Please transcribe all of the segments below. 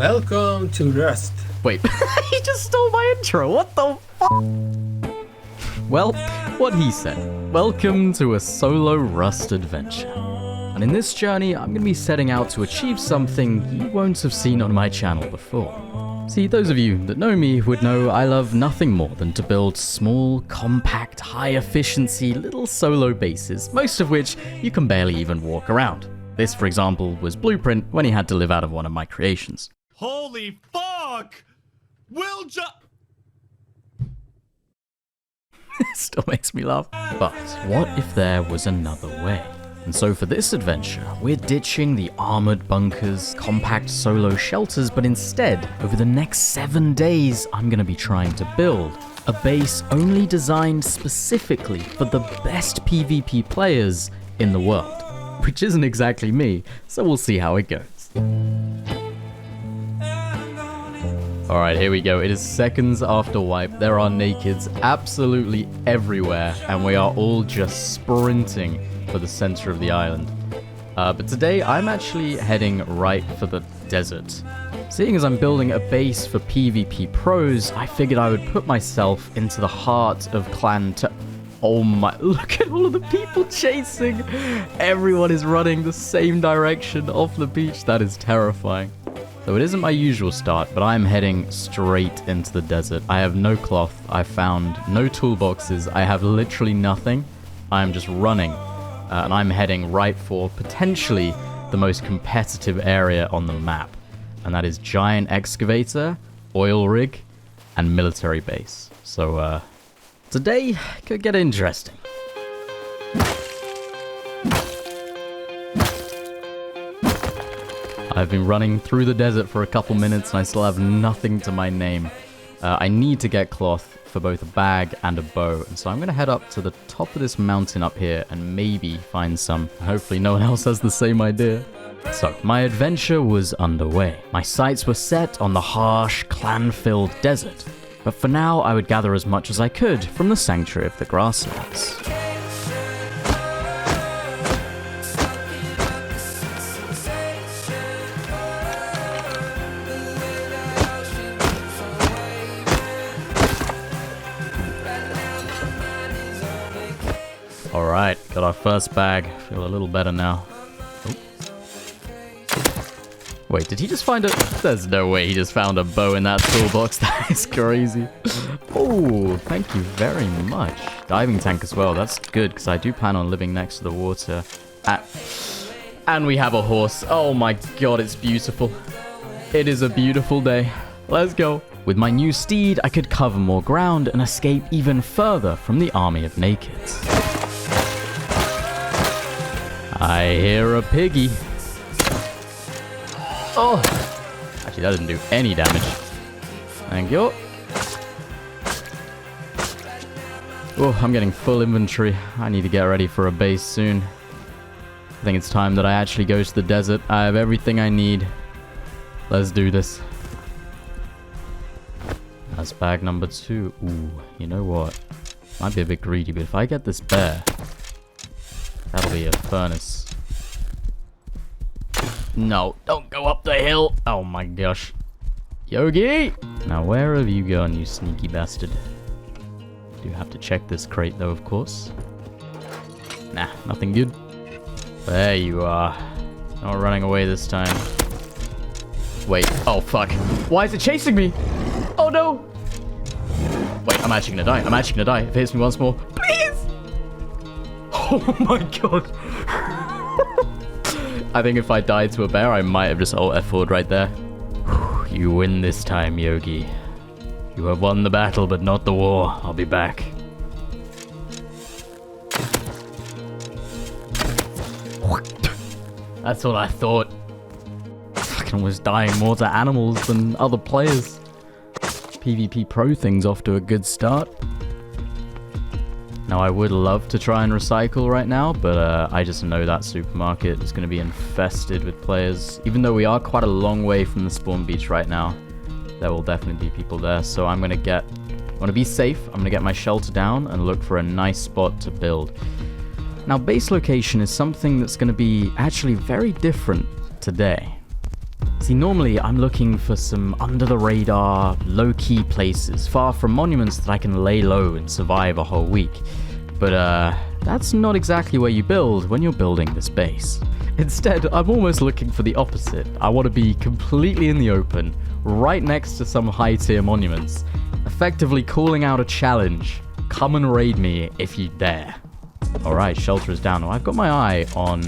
Welcome to Rust. Wait, he just stole my intro. What the fuck? Well, what he said. Welcome to a solo Rust adventure. And in this journey, I'm going to be setting out to achieve something you won't have seen on my channel before. See, those of you that know me would know I love nothing more than to build small, compact, high-efficiency little solo bases, most of which you can barely even walk around. This, for example, was Blueprint when he had to live out of one of my creations. Holy fuck! Still makes me laugh. But what if there was another way? And so for this adventure, we're ditching the armored bunkers, compact solo shelters, but instead, over the next 7 days, I'm going to be trying to build a base only designed specifically for the best PvP players in the world. Which isn't exactly me, so we'll see how it goes. Alright, here we go. It is seconds after wipe. There are nakeds absolutely everywhere, and we are all just sprinting for the center of the island. But today, I'm actually heading right for the desert. Seeing as I'm building a base for PvP pros, I figured I would put myself into the heart of Clan Oh my, look at all of the people chasing. Everyone is running the same direction off the beach. That is terrifying. So it isn't my usual start, but I'm heading straight into the desert. I have no cloth. I found no toolboxes. I have literally nothing. I'm just running. And I'm heading right for potentially the most competitive area on the map. And that is giant excavator, oil rig, and military base. So, today could get interesting. I've been running through the desert for a couple minutes and I still have nothing to my name. I need to get cloth for both a bag and a bow, and so I'm going to head up to the top of this mountain up here and maybe find some. Hopefully no one else has the same idea. So, my adventure was underway. My sights were set on the harsh, clan-filled desert. But for now, I would gather as much as I could from the sanctuary of the grasslands. Alright, got our first bag. Feel a little better now. Oh. Wait, did he just find a... There's no way he just found a bow in that toolbox. That is crazy. Oh, thank you very much. Diving tank as well. That's good, because I do plan on living next to the water. And we have a horse. Oh my god, it's beautiful. It is a beautiful day. Let's go. With my new steed, I could cover more ground and escape even further from the army of nakeds. I hear a piggy. Oh! Actually, that didn't do any damage. Thank you. Oh, I'm getting full inventory. I need to get ready for a base soon. I think it's time that I actually go to the desert. I have everything I need. Let's do this. That's bag number 2. Ooh, you know what? Might be a bit greedy, but if I get this bear, that'll be a furnace. No, don't go up the hill. Oh my gosh. Yogi! Now where have you gone, you sneaky bastard? Do have to check this crate though, of course. Nah, nothing good. There you are. Not running away this time. Wait, oh fuck. Why is it chasing me? Oh no! Wait, I'm actually gonna die. I'm actually gonna die. If it hits me once more. Please! Oh my god. I think if I died to a bear, I might have just alt F4'd right there. You win this time, Yogi. You have won the battle, but not the war. I'll be back. That's what I thought. Fucking was dying more to animals than other players. PvP Pro thing's off to a good start. Now, I would love to try and recycle right now, but I just know that supermarket is going to be infested with players. Even though we are quite a long way from the spawn beach right now, there will definitely be people there. So I'm going to be safe. I'm going to get my shelter down and look for a nice spot to build. Now, base location is something that's going to be actually very different today. See, normally I'm looking for some under-the-radar, low-key places, far from monuments that I can lay low and survive a whole week. But, that's not exactly where you build when you're building this base. Instead, I'm almost looking for the opposite. I want to be completely in the open, right next to some high-tier monuments, effectively calling out a challenge. Come and raid me if you dare. Alright, shelter is down. Well, I've got my eye on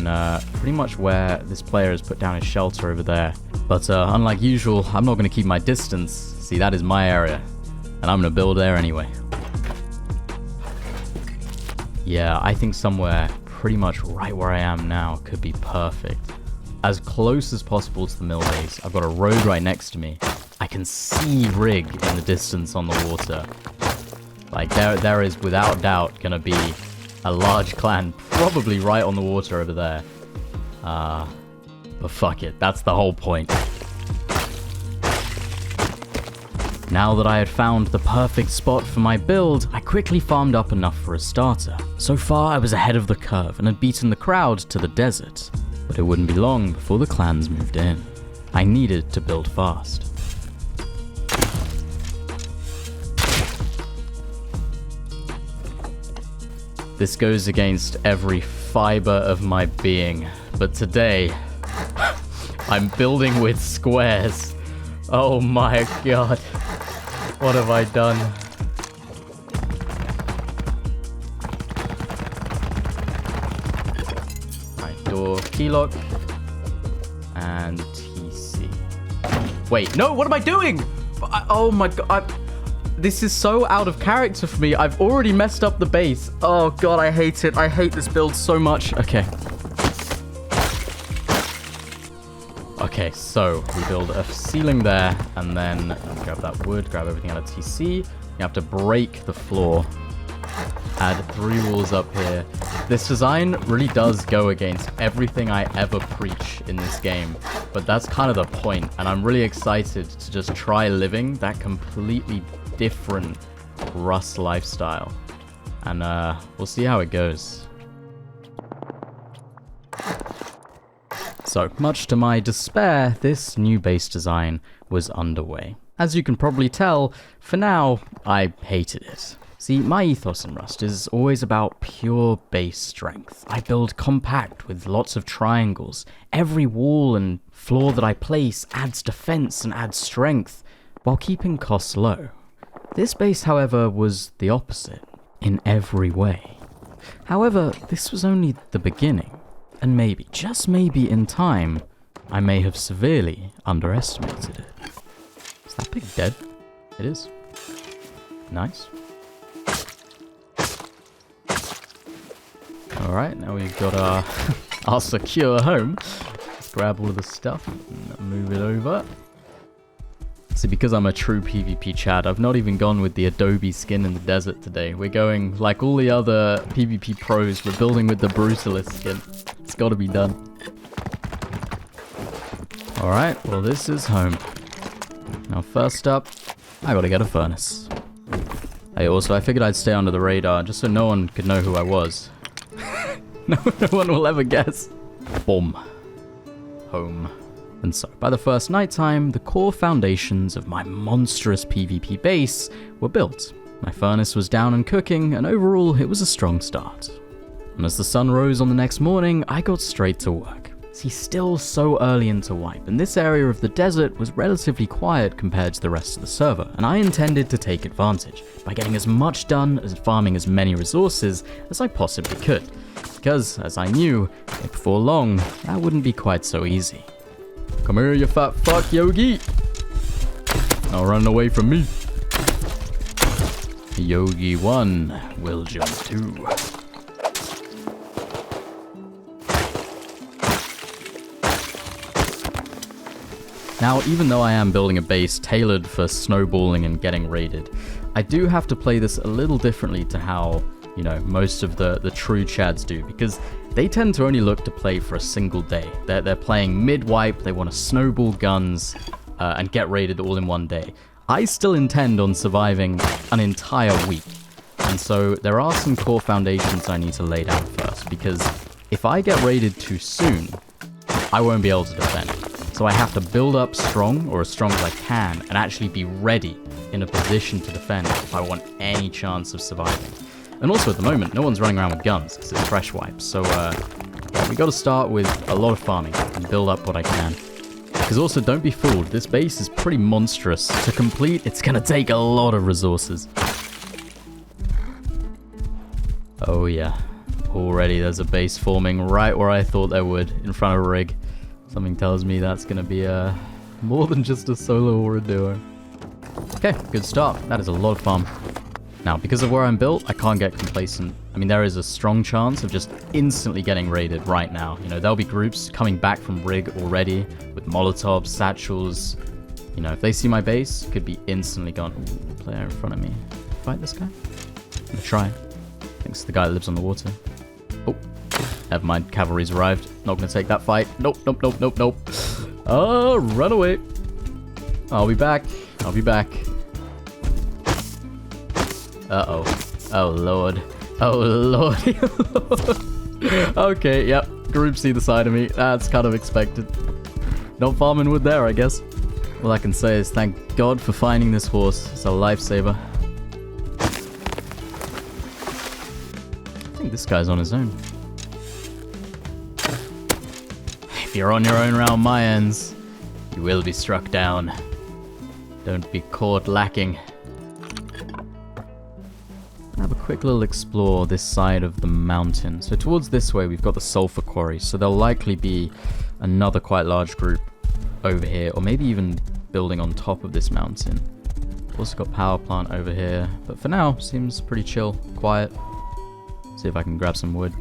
pretty much where this player has put down his shelter over there. But unlike usual, I'm not going to keep my distance. See, that is my area, and I'm going to build there anyway. Yeah, I think somewhere pretty much right where I am now could be perfect. As close as possible to the mill base. I've got a road right next to me. I can see rig in the distance on the water. Like, there is without doubt going to be a large clan probably right on the water over there. But fuck it, that's the whole point. Now that I had found the perfect spot for my build, I quickly farmed up enough for a starter. So far, I was ahead of the curve and had beaten the crowd to the desert. But it wouldn't be long before the clans moved in. I needed to build fast. This goes against every fiber of my being, but today, I'm building with squares. Oh my god. What have I done? Alright, door keylock. And TC. Wait, no, what am I doing? Oh my god. This is so out of character for me. I've already messed up the base. Oh god, I hate it. I hate this build so much. Okay. Okay, so we build a ceiling there, and then grab that wood, grab everything out of TC. You have to break the floor. Add 3 walls up here. This design really does go against everything I ever preach in this game, but that's kind of the point, and I'm really excited to just try living that completely different Rust lifestyle. And we'll see how it goes. So, much to my despair, this new base design was underway. As you can probably tell, for now, I hated it. See, my ethos in Rust is always about pure base strength. I build compact with lots of triangles. Every wall and floor that I place adds defense and adds strength, while keeping costs low. This base, however, was the opposite, in every way. However, this was only the beginning. And maybe, just maybe in time, I may have severely underestimated it. Is that pig dead? It is. Nice. Alright, now we've got our secure home. Let's grab all of the stuff and move it over. See, because I'm a true PvP Chad, I've not even gone with the Adobe skin in the desert today. We're going, like all the other PvP pros, we're building with the Brutalist skin. It's gotta be done. Alright, well this is home. Now first up, I gotta get a furnace. Hey, also I figured I'd stay under the radar, just so no one could know who I was. No one will ever guess. Boom. Home. And so, by the first nighttime, the core foundations of my monstrous PvP base were built. My furnace was down and cooking, and overall, it was a strong start. And as the sun rose on the next morning, I got straight to work. See, still so early into wipe, and this area of the desert was relatively quiet compared to the rest of the server, and I intended to take advantage by getting as much done as farming as many resources as I possibly could. Because, as I knew, before long, that wouldn't be quite so easy. Come here, you fat fuck, Yogi! Now run away from me. Yogi 1, willjum 2. Now, even though I am building a base tailored for snowballing and getting raided, I do have to play this a little differently to how, you know, most of the true Chads do, because they tend to only look to play for a single day. They're playing mid-wipe, they want to snowball guns, and get raided all in one day. I still intend on surviving an entire week, and so there are some core foundations I need to lay down first, because if I get raided too soon, I won't be able to defend. So I have to build up strong, or as strong as I can, and actually be ready in a position to defend if I want any chance of surviving. And also at the moment, no one's running around with guns because it's fresh wipes. So yeah, we got to start with a lot of farming and build up what I can. Because also, don't be fooled, this base is pretty monstrous. To complete, it's going to take a lot of resources. Oh yeah, already there's a base forming right where I thought there would, in front of a rig. Something tells me that's going to be more than just a solo or a duo. Okay, good start. That is a lot of farm. Now, because of where I'm built, I can't get complacent. I mean, there is a strong chance of just instantly getting raided right now. You know, there'll be groups coming back from rig already with Molotovs, satchels. You know, if they see my base, could be instantly gone. Ooh, player in front of me. Fight this guy? I'm gonna try. I think it's the guy that lives on the water. Oh, never mind. Cavalry's arrived. Not gonna take that fight. Nope, nope, nope, nope, nope. Oh, run away. I'll be back. I'll be back. Uh-oh. Oh, Lord. Oh, Lord. Okay, yep. Groups either side of me. That's kind of expected. Not farming wood there, I guess. All I can say is thank God for finding this horse. It's a lifesaver. I think this guy's on his own. If you're on your own round my ends, you will be struck down. Don't be caught lacking. Have a quick little explore this side of the mountain. So towards this way, we've got the sulfur quarry. So there'll likely be another quite large group over here, or maybe even building on top of this mountain. Also got power plant over here, but for now, seems pretty chill, quiet. See if I can grab some wood.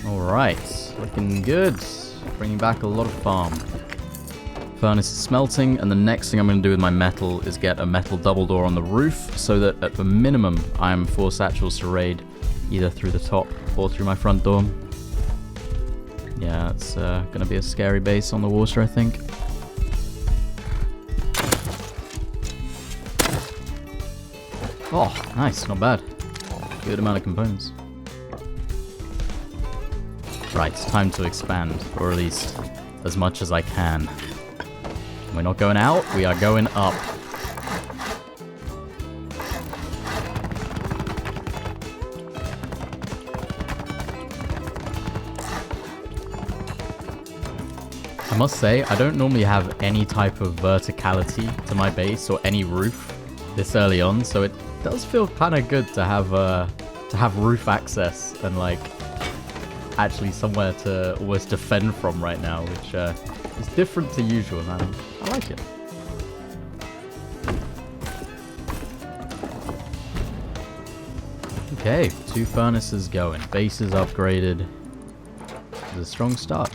Alright, looking good. Bringing back a lot of farm. Furnace is smelting, and the next thing I'm going to do with my metal is get a metal double door on the roof, so that at the minimum I'm 4 satchels to raid, either through the top or through my front door. Yeah, it's going to be a scary base on the water, I think. Oh, nice, not bad. Good amount of components. Right, it's time to expand, or at least as much as I can. We're not going out, we are going up. I must say, I don't normally have any type of verticality to my base or any roof this early on, so it does feel kind of good to have roof access and like actually somewhere to almost defend from right now, which is different to usual, man. I like it. Okay, 2 furnaces going. Base is upgraded. It's a strong start.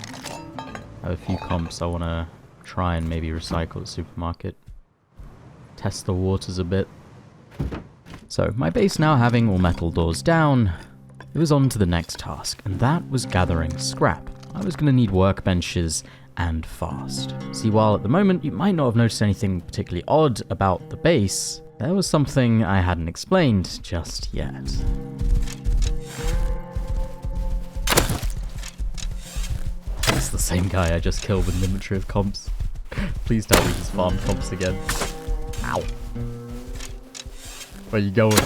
I have a few comps I want to try and maybe recycle at the supermarket. Test the waters a bit. So, my base now having all metal doors down, it was on to the next task, and that was gathering scrap. I was going to need workbenches and fast. See, while at the moment you might not have noticed anything particularly odd about the base, there was something I hadn't explained just yet. It's the same guy I just killed with an inventory of comps. Please tell me he's farmed comps again. Ow. Where you going?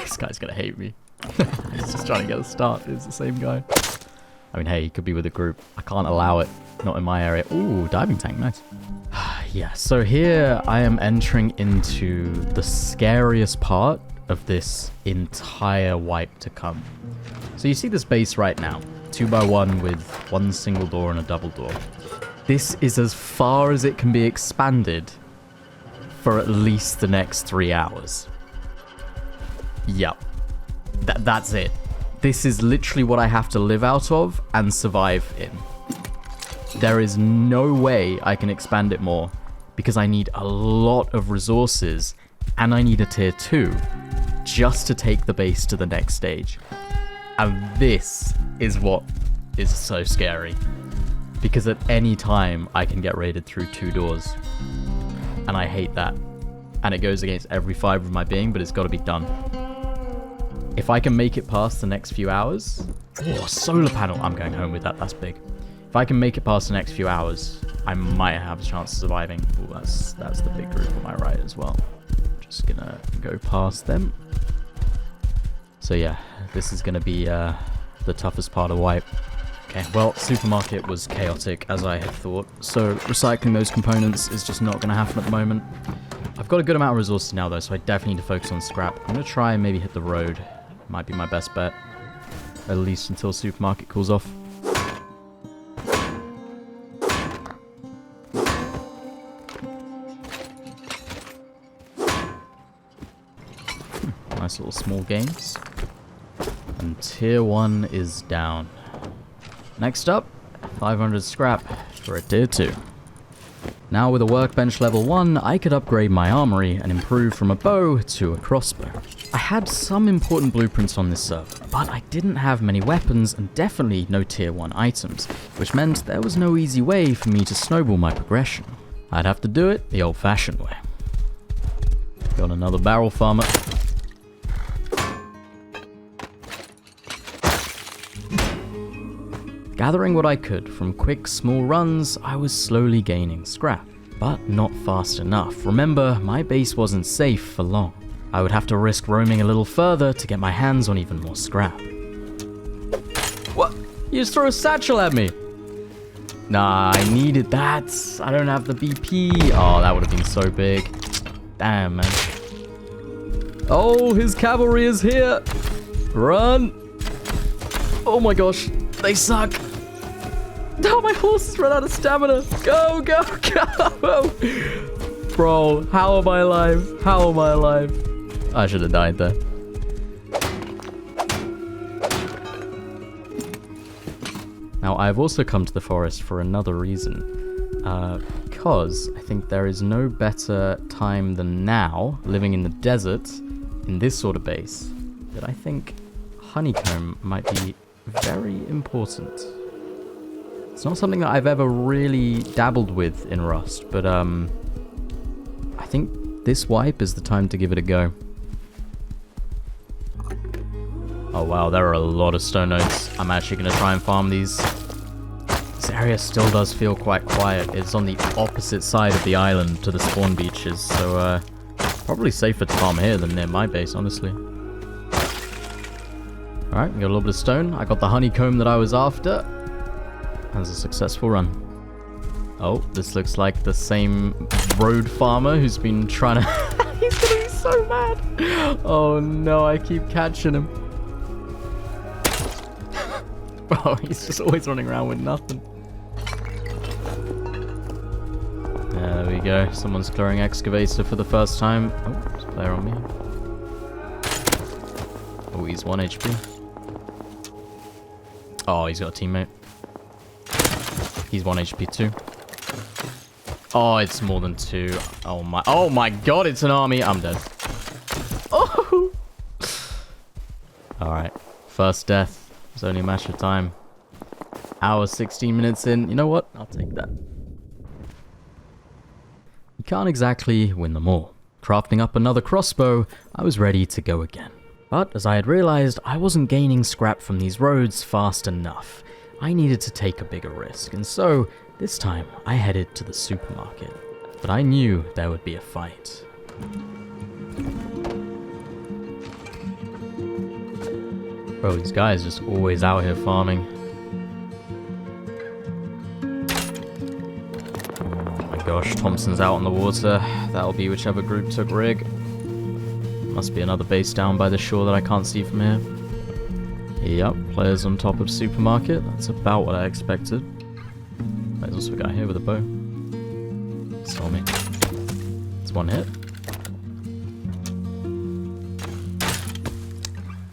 This guy's gonna hate me. He's just trying to get a start. It's the same guy. I mean, hey, he could be with a group. I can't allow it. Not in my area. Ooh, diving tank. Nice. Yeah, so here I am entering into the scariest part of this entire wipe to come. So you see this base right now. 2x1 with 1 single door and a double door. This is as far as it can be expanded for at least the next 3 hours. Yep. That's it. This is literally what I have to live out of and survive in. There is no way I can expand it more because I need a lot of resources and I need a tier 2 just to take the base to the next stage. And this is what is so scary because at any time I can get raided through 2 doors and I hate that. and it goes against every fiber of my being, but it's got to be done. If I can make it past the next few hours... Oh, solar panel. I'm going home with that. That's big. If I can make it past the next few hours, I might have a chance of surviving. Oh, that's the big group on my right as well. Just gonna go past them. So yeah, this is gonna be the toughest part of wipe. Okay, well, supermarket was chaotic as I had thought, so recycling those components is just not gonna happen at the moment. I've got a good amount of resources now though, so I definitely need to focus on scrap. I'm gonna try and maybe hit the road. Might be my best bet. At least until supermarket cools off. Nice little small games. And tier 1 is down. Next up, 500 scrap for a tier 2. Now with a workbench level 1, I could upgrade my armory and improve from a bow to a crossbow. I had some important blueprints on this server, but I didn't have many weapons and definitely no tier 1 items, which meant there was no easy way for me to snowball my progression. I'd have to do it the old-fashioned way. Got another barrel farmer. Gathering what I could from quick, small runs, I was slowly gaining scrap, but not fast enough. Remember, my base wasn't safe for long. I would have to risk roaming a little further to get my hands on even more scrap. What? You just throw a satchel at me? Nah, I needed that. I don't have the BP. Oh, that would have been so big. Damn, man. Oh, his cavalry is here. Run. Oh my gosh, they suck. Oh, my horse has run out of stamina. Go, go, go. Bro, how am I alive? How am I alive? I should have died there. Now, I've also come to the forest for another reason. Because I think there is no better time than now, living in the desert, in this sort of base, that I think honeycomb might be very important. It's not something that I've ever really dabbled with in Rust, but I think this wipe is the time to give it a go. Oh wow, there are a lot of stone nodes. I'm actually going to try and farm these. This area still does feel quite quiet. It's on the opposite side of the island to the spawn beaches, so probably safer to farm here than near my base, honestly. Alright, we got a little bit of stone. I got the honeycomb that I was after. That was a successful run. Oh, this looks like the same road farmer who's been trying to... He's gonna be so mad. Oh no, I keep catching him. Oh, he's just always running around with nothing. There we go. Someone's clearing excavator for the first time. Oh, there's a player on me. Oh, he's 1 HP. Oh, he's got a teammate. He's 1 HP too. Oh, it's more than 2. Oh my god, it's an army. I'm dead. Oh! Alright. First death. It's only a matter of time. Hour 16 minutes in. You know what? I'll take that. You can't exactly win them all. Crafting up another crossbow, I was ready to go again. But as I had realized, I wasn't gaining scrap from these roads fast enough. I needed to take a bigger risk, and so, this time, I headed to the supermarket. But I knew there would be a fight. Bro, these guys just always out here farming. Oh my gosh, Thompson's out on the water. That'll be whichever group took rig. Must be another base down by the shore that I can't see from here. Yep, players on top of supermarket. That's about what I expected. There's also a guy here with a bow. Saw me. It's 1 hit.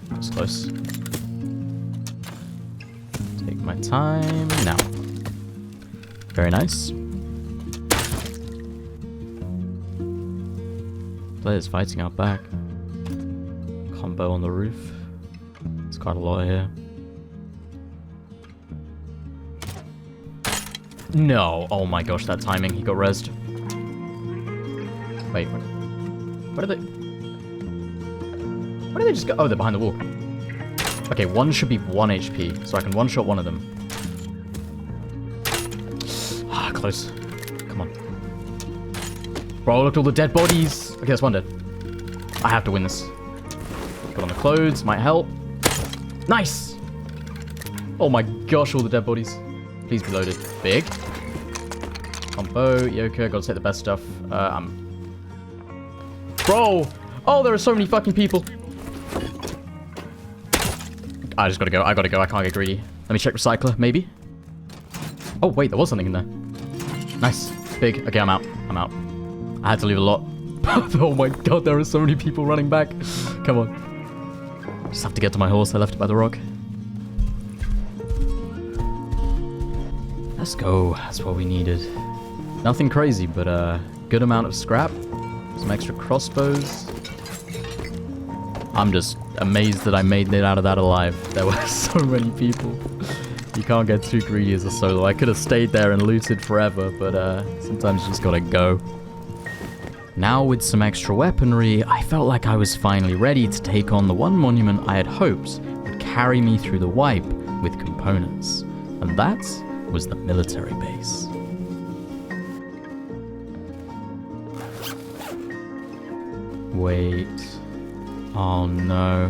That's close. Take my time now. Very nice. Players fighting out back. Combo on the roof. It's quite a lot here. No! Oh my gosh, that timing. He got rezzed. Wait. Where did they... Where did they just go? Oh, they're behind the wall. Okay, one should be 1 HP, so I can one-shot one of them. Ah, close. Come on. Bro, look at all the dead bodies. Okay, that's one dead. I have to win this. Put on the clothes, might help. Nice! Oh my gosh, all the dead bodies. Please be loaded. Big. Combo, Yoka, gotta take the best stuff. Bro! Oh, there are so many fucking people. I just gotta go, I gotta go, I can't get greedy. Let me check recycler, maybe? Oh, wait, there was something in there. Nice. Big. Okay, I'm out. I'm out. I had to leave a lot. Oh my god, there are so many people running back. Come on. Just have to get to my horse. I left it by the rock. Let's go. That's what we needed. Nothing crazy, but a good amount of scrap. Some extra crossbows. I'm just amazed that I made it out of that alive. There were so many people. You can't get too greedy as a solo. I could have stayed there and looted forever, but sometimes you just gotta go. Now with some extra weaponry, I felt like I was finally ready to take on the one monument I had hoped would carry me through the wipe with components. And that was the military base. Wait. Oh no.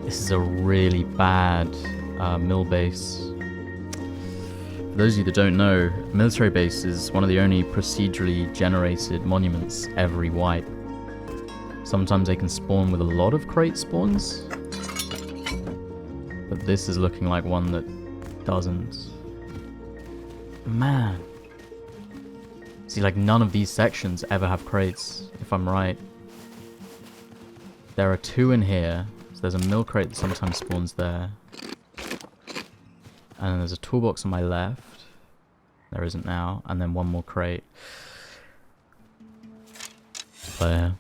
This is a really bad mill base. For those of you that don't know, military base is one of the only procedurally generated monuments every wipe. Sometimes they can spawn with a lot of crate spawns, but this is looking like one that doesn't. Man. See, like none of these sections ever have crates, if I'm right. There are 2 in here, so there's a mill crate that sometimes spawns there. And then there's a toolbox on my left. There isn't now. And then one more crate. There.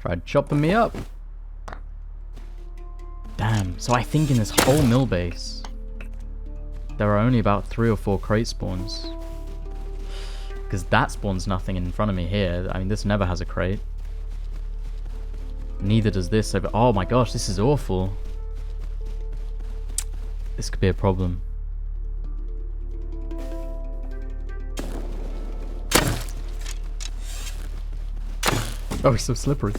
Tried chopping me up. Damn. So I think in this whole mill base, there are only about 3 or 4 crate spawns. Because that spawns nothing in front of me here. I mean, this never has a crate. Neither does this over... Oh my gosh, this is awful. This could be a problem. Oh, it's so slippery.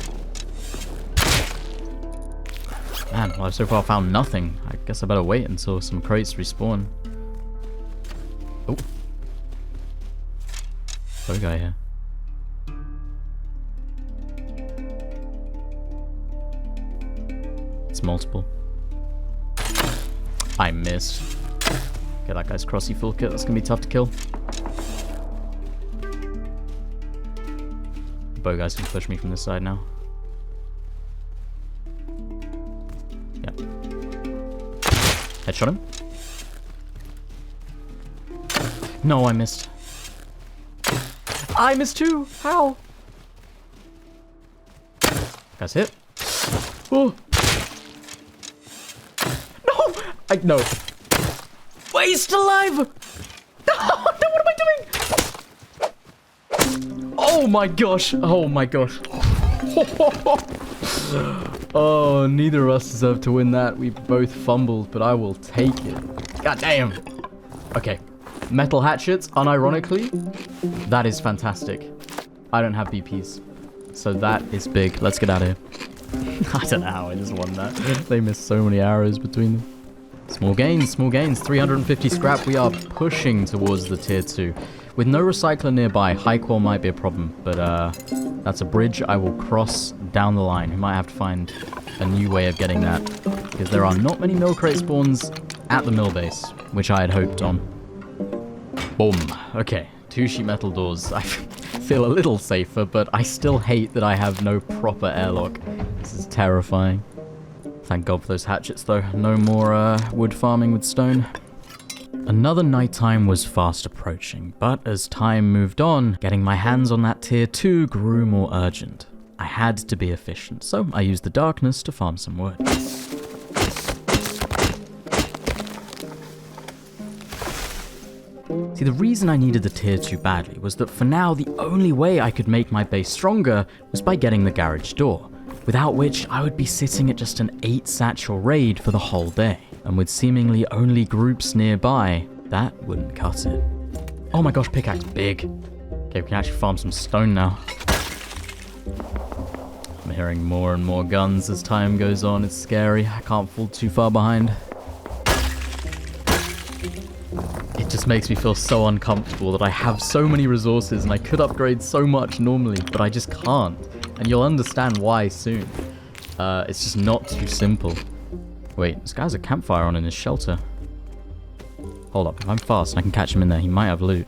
Man, well, I've so far found nothing. I guess I better wait until some crates respawn. Oh. Bow guy here. It's multiple. I missed. Okay, that guy's crossy full kit. That's gonna be tough to kill. Bow guys can push me from this side now. Yep. Headshot him. No, I missed. I missed too! How? Guy's hit. Oh! No! Wait, he's still alive! No, what am I doing? Oh my gosh! Oh my gosh. Oh, neither of us deserve to win that. We both fumbled, but I will take it. God damn! Okay. Metal hatchets, unironically, that is fantastic. I don't have BPs, so that is big. Let's get out of here. I don't know how I just won that. They missed so many arrows between them. Small gains, small gains. 350 scrap. We are pushing towards the tier 2. With no recycler nearby, high core might be a problem, but that's a bridge I will cross down the line. We might have to find a new way of getting that, because there are not many mill crate spawns at the mill base, which I had hoped on. Boom. Okay, 2 sheet metal doors. I feel a little safer, but I still hate that I have no proper airlock. This is terrifying. Thank God for those hatchets, though. No more wood farming with stone. Another nighttime was fast approaching, but as time moved on, getting my hands on that tier 2 grew more urgent. I had to be efficient, so I used the darkness to farm some wood. See, the reason I needed the tier 2 badly was that for now, the only way I could make my base stronger was by getting the garage door, without which I would be sitting at just an 8 satchel raid for the whole day. And with seemingly only groups nearby, that wouldn't cut it. Oh my gosh, pickaxe big. Okay, we can actually farm some stone now. I'm hearing more and more guns as time goes on. It's scary. I can't fall too far behind. It just makes me feel so uncomfortable that I have so many resources and I could upgrade so much normally, but I just can't. And you'll understand why soon. It's just not too simple. Wait, this guy has a campfire on in his shelter. Hold up, if I'm fast and I can catch him in there, he might have loot.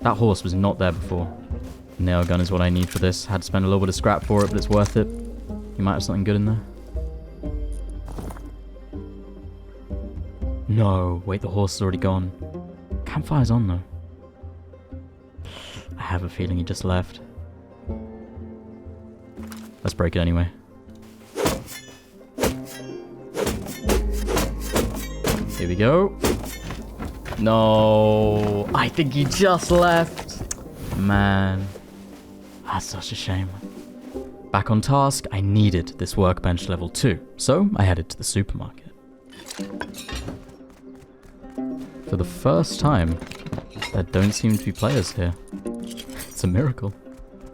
That horse was not there before. Nail gun is what I need for this. Had to spend a little bit of scrap for it, but it's worth it. He might have something good in there. No, wait, the horse is already gone. Campfire's on though. I have a feeling he just left. Let's break it anyway. Here we go. No, I think he just left. Man, that's such a shame. Back on task, I needed this workbench level 2, so I headed to the supermarket. For the first time, there don't seem to be players here. It's a miracle.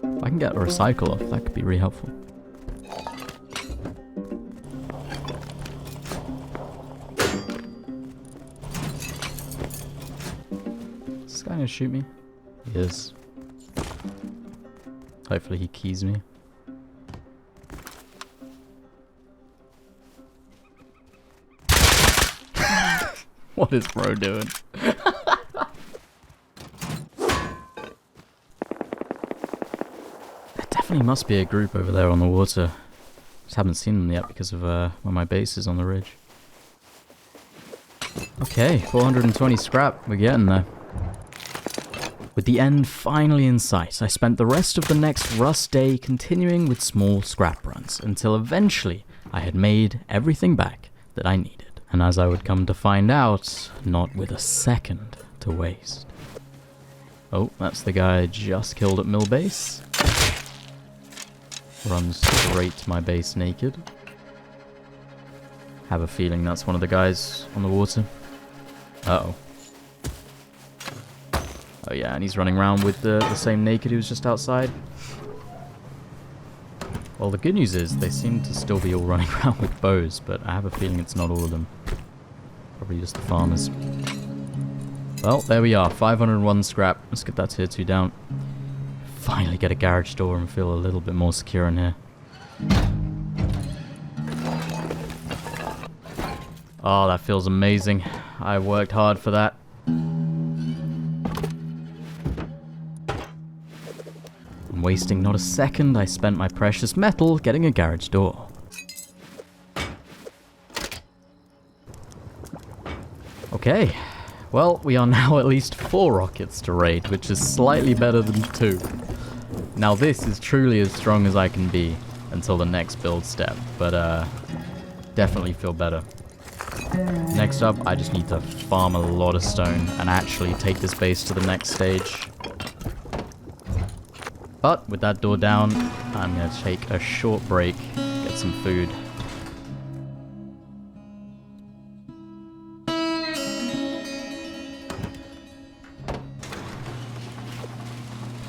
If I can get a recycle off, that could be really helpful. Is this guy gonna shoot me? He is. Hopefully he keys me. What is bro doing? There definitely must be a group over there on the water. Just haven't seen them yet because of where my base is on the ridge. Okay, 420 scrap. We're getting there. With the end finally in sight, I spent the rest of the next rust day continuing with small scrap runs until eventually I had made everything back that I needed. And as I would come to find out, not with a second to waste. Oh, that's the guy I just killed at mill base. Runs straight to my base naked. Have a feeling that's one of the guys on the water. Uh-oh. Oh yeah, and he's running around with the same naked who was just outside. Well, the good news is they seem to still be all running around with bows, but I have a feeling it's not all of them. Probably just the farmers. Well, there we are, 501 scrap. Let's get that tier 2 down. Finally get a garage door and feel a little bit more secure in here. Oh, that feels amazing. I worked hard for that. And wasting not a second, I spent my precious metal getting a garage door. Okay, well, we are now at least 4 rockets to raid, which is slightly better than 2. Now this is truly as strong as I can be until the next build step, but definitely feel better. Next up, I just need to farm a lot of stone and actually take this base to the next stage. But with that door down, I'm going to take a short break, get some food.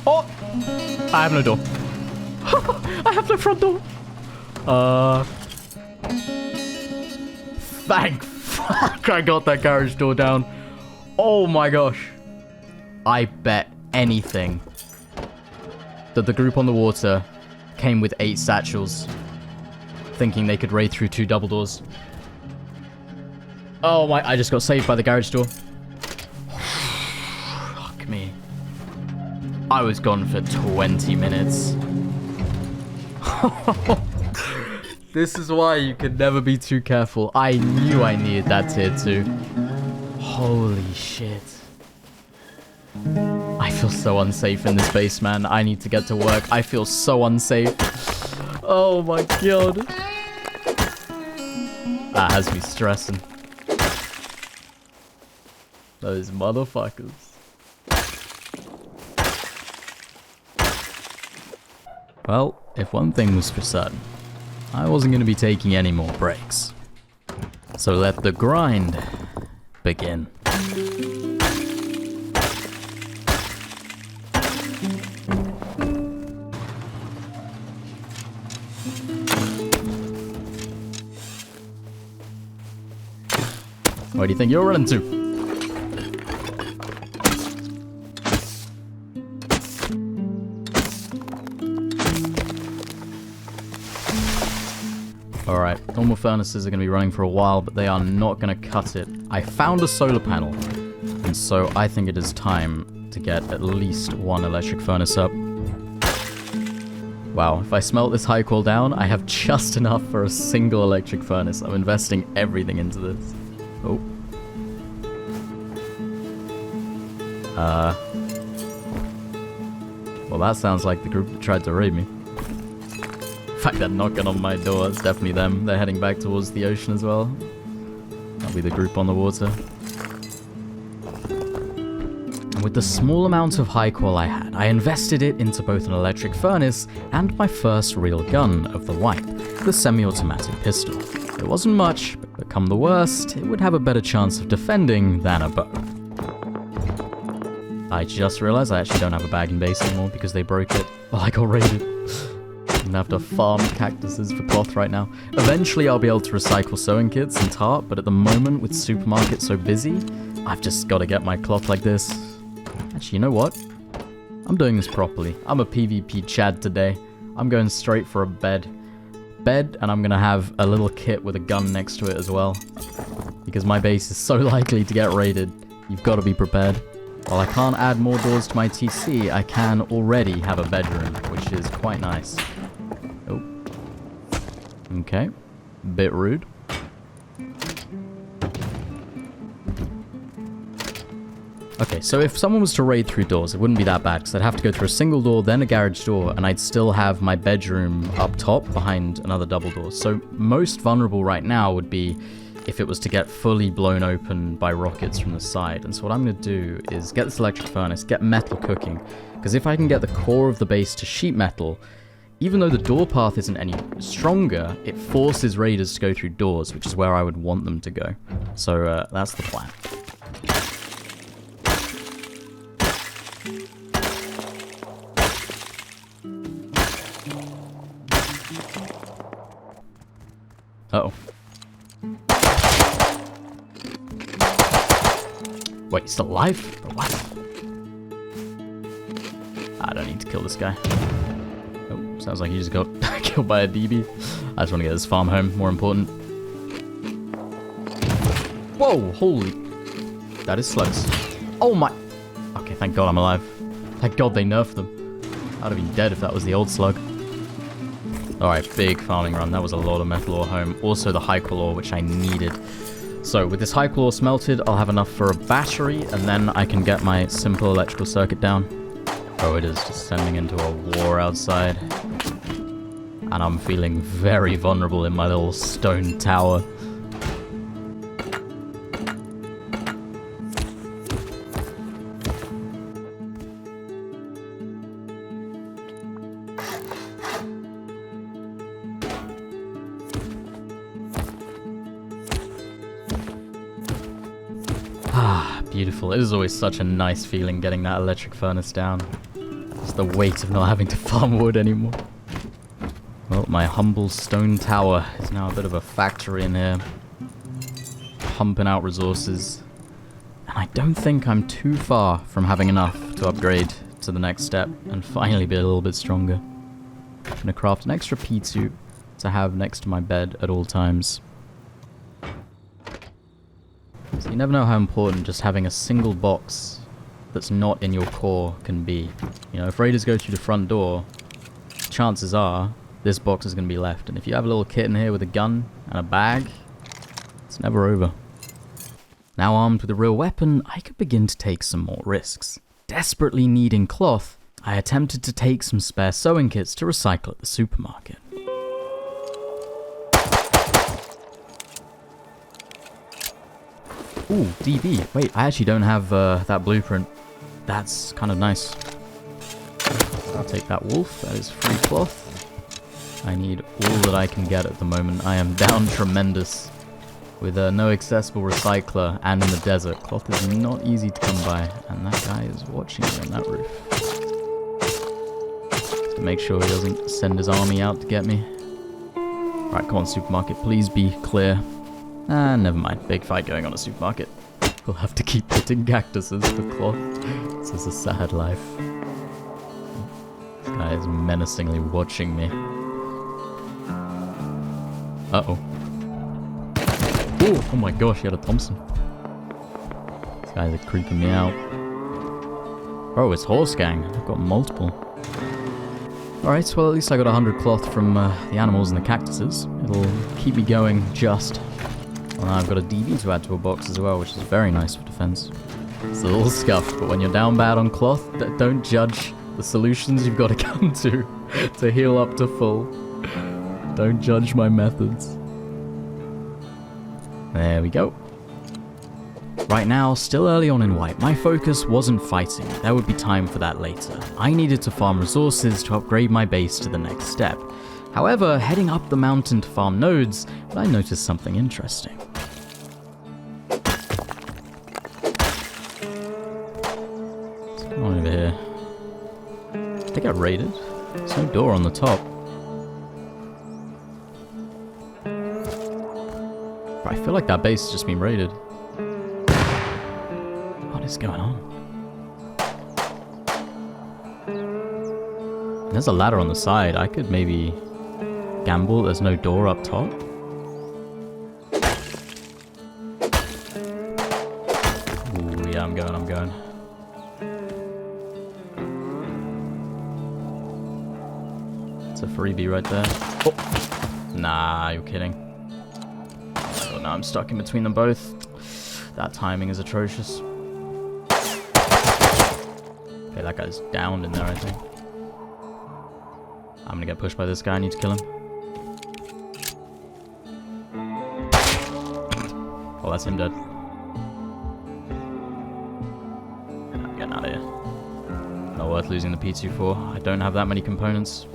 Oh! I have no door. I have no front door. Thank fuck I got that garage door down. Oh my gosh. I bet anything that the group on the water came with 8 satchels, thinking they could raid through 2 double doors. Oh my, I just got saved by the garage door. Fuck me. I was gone for 20 minutes. This is why you could never be too careful. I knew I needed that tier 2. Holy shit. I feel so unsafe in this base, man. I need to get to work. I feel so unsafe. Oh my god. That has me stressing. Those motherfuckers. Well, if one thing was for certain, I wasn't going to be taking any more breaks. So let the grind begin. Where do you think you're running to? Alright, normal furnaces are going to be running for a while, but they are not going to cut it. I found a solar panel, and so I think it is time to get at least one electric furnace up. Wow, if I smelt this high coal down, I have just enough for a single electric furnace. I'm investing everything into this. Oh. Well, that sounds like the group that tried to raid me. In fact, they're knocking on my door. It's definitely them. They're heading back towards the ocean as well. That'll be the group on the water. And with the small amount of high coal I had, I invested it into both an electric furnace and my first real gun of the wipe, the semi-automatic pistol. It wasn't much, but come the worst, it would have a better chance of defending than a bow. I just realized I actually don't have a bag and base anymore because they broke it while I got raided. I'm gonna have to farm cactuses for cloth right now. Eventually I'll be able to recycle sewing kits and tarp, but at the moment with supermarkets so busy, I've just got to get my cloth like this. Actually, you know what? I'm doing this properly. I'm a PvP Chad today. I'm going straight for a bed. And I'm gonna have a little kit with a gun next to it as well. Because my base is so likely to get raided, you've got to be prepared. While I can't add more doors to my TC, I can already have a bedroom, which is quite nice. Oh. Okay. Bit rude. Okay, so if someone was to raid through doors, it wouldn't be that bad, because I'd have to go through a single door, then a garage door, and I'd still have my bedroom up top behind another double door. So most vulnerable right now would be if it was to get fully blown open by rockets from the side. And so what I'm going to do is get this electric furnace, get metal cooking, because if I can get the core of the base to sheet metal, even though the door path isn't any stronger, it forces raiders to go through doors, which is where I would want them to go. So that's the plan. Uh-oh. Wait, he's still alive? But what? I don't need to kill this guy. Oh, sounds like he just got killed by a DB. I just want to get this farm home, more important. Whoa, holy... That is slugs. Oh my... Okay, thank God I'm alive. Thank God they nerfed them. I'd have been dead if that was the old slug. Alright, big farming run. That was a lot of metal ore home. Also the high coal ore, which I needed. So with this high coal ore smelted, I'll have enough for a battery, and then I can get my simple electrical circuit down. Oh, it is just sending into a war outside. And I'm feeling very vulnerable in my little stone tower. Beautiful. It is always such a nice feeling getting that electric furnace down. Just the weight of not having to farm wood anymore. Well, my humble stone tower is now a bit of a factory in here. Pumping out resources. And I don't think I'm too far from having enough to upgrade to the next step and finally be a little bit stronger. I'm going to craft an extra P2 to have next to my bed at all times. So you never know how important just having a single box that's not in your core can be. You know, if raiders go through the front door, chances are this box is going to be left. And if you have a little kit in here with a gun and a bag, it's never over. Now armed with a real weapon, I could begin to take some more risks. Desperately needing cloth, I attempted to take some spare sewing kits to recycle at the supermarket. Ooh, DB. Wait, I actually don't have that blueprint. That's kind of nice. take that wolf. That is free cloth. I need all that I can get at the moment. I am down tremendous. With no accessible recycler and in the desert, cloth is not easy to come by. And that guy is watching me on that roof. So make sure he doesn't send his army out to get me. Alright, come on, supermarket. Please be clear. Ah, never mind. Big fight going on at supermarket. We'll have to keep hitting cactuses for cloth. This is a sad life. This guy is menacingly watching me. Uh-oh. Oh my gosh, he had a Thompson. These guys are creeping me out. Oh, it's horse gang. I've got multiple. Alright, well at least I got 100 cloth from the animals and the cactuses. It'll keep me going just. Well, now I've got a DB to add to a box as well, which is very nice for defense. It's a little scuffed, but when you're down bad on cloth, don't judge the solutions you've got to come to heal up to full. Don't judge my methods. There we go. Right now, still early on in Wipe, my focus wasn't fighting. There would be time for that later. I needed to farm resources to upgrade my base to the next step. However, heading up the mountain to farm nodes, I noticed something interesting. What's going on over here? Did I get raided? There's no door on the top. I feel like that base has just been raided. What is going on? There's a ladder on the side. I could maybe gamble there's no door up top. Ooh, yeah, I'm going. It's a freebie right there. Oh. Nah, you're kidding. Now I'm stuck in between them both. That timing is atrocious. Okay, that guy's downed in there, I think. I'm gonna get pushed by this guy. I need to kill him. Oh, that's him dead. I'm getting out of here. Not worth losing the P2 for. I don't have that many components.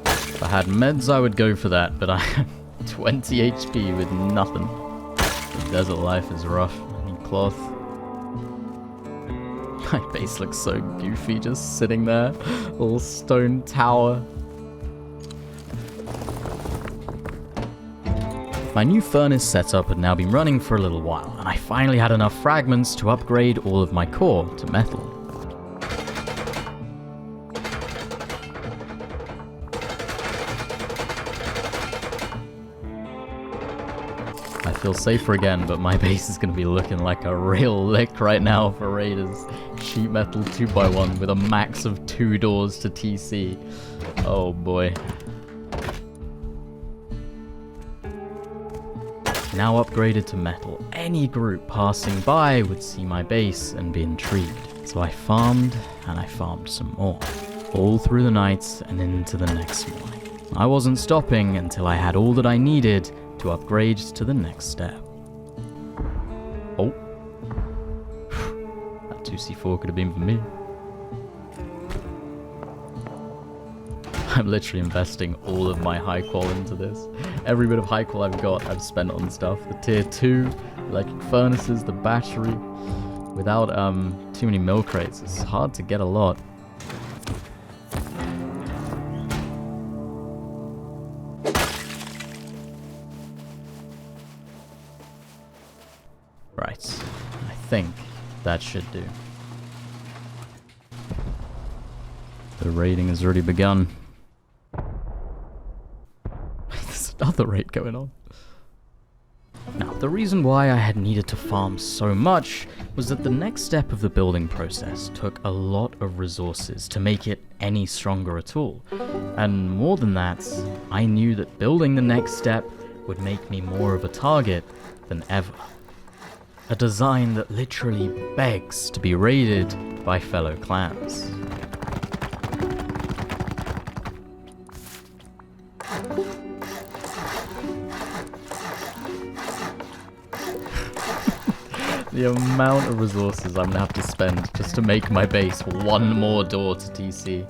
If I had meds, I would go for that, but I... 20 HP with nothing. The desert life is rough. I need cloth. My base looks so goofy just sitting there. Little stone tower. My new furnace setup had now been running for a little while, and I finally had enough fragments to upgrade all of my core to metal. I feel safer again, but my base is going to be looking like a real lick right now for raiders. Sheet metal 2x1 with a max of 2 doors to TC. Oh boy. Now upgraded to metal, any group passing by would see my base and be intrigued. So I farmed, and I farmed some more. All through the night and into the next morning. I wasn't stopping until I had all that I needed to upgrade to the next step. Oh. That 2C4 could have been for me. I'm literally investing all of my high qual into this. Every bit of high qual I've got, I've spent on stuff. The tier 2, electric furnaces, the battery. Without too many mill crates, it's hard to get a lot. Right, I think that should do. The raiding has already begun. There's another raid going on. Now, the reason why I had needed to farm so much was that the next step of the building process took a lot of resources to make it any stronger at all. And more than that, I knew that building the next step would make me more of a target than ever. A design that literally begs to be raided by fellow clans. The amount of resources I'm gonna have to spend just to make my base one more door to TC.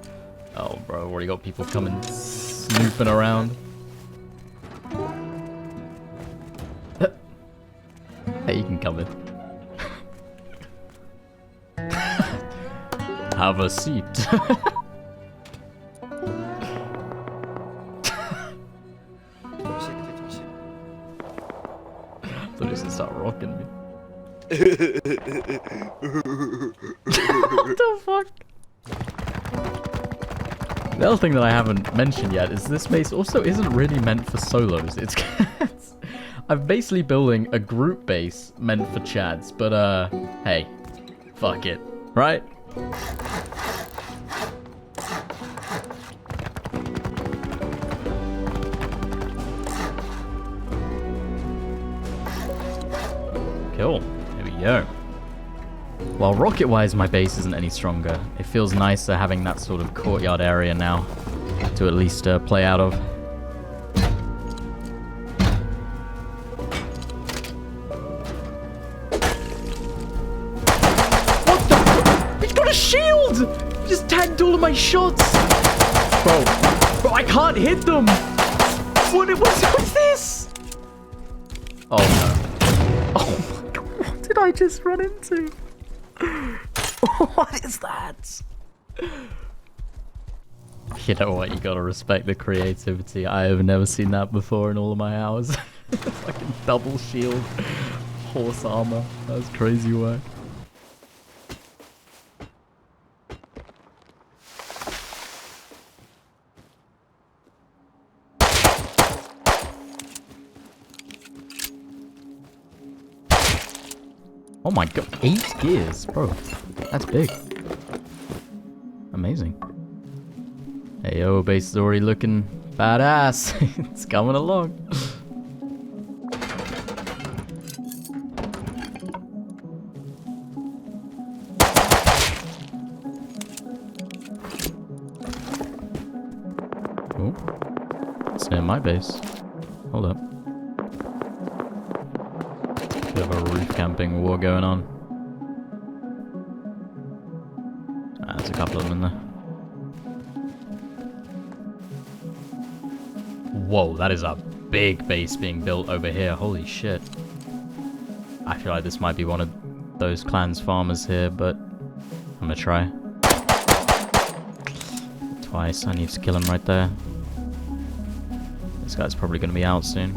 Oh, bro, already got people coming snooping around. Hey, you can come in. Have a seat. Thought he was gonna start rocking me. What the fuck? The other thing that I haven't mentioned yet is this base also isn't really meant for solos. It's I'm basically building a group base meant for chads, but hey, fuck it, right? Cool, there we go. While rocket-wise my base isn't any stronger, it feels nicer having that sort of courtyard area now to at least play out of. What the? He's got a shield! He just tagged all of my shots! Bro, I can't hit them! What's this? Oh no. Oh my god, what did I just run into? What is that? You know what? You gotta respect the creativity. I have never seen that before in all of my hours. Fucking double shield, horse armor. That's crazy work. Oh my god, 8 gears, bro. That's big. Amazing. Hey yo, base is already looking badass. It's coming along. Oh, it's near my base. Hold up. Bit of a roof camping war going on. There's a couple of them in there. Whoa, that is a big base being built over here. Holy shit. I feel like this might be one of those clans farmers here, but I'm gonna try. Twice, I need to kill him right there. This guy's probably gonna be out soon.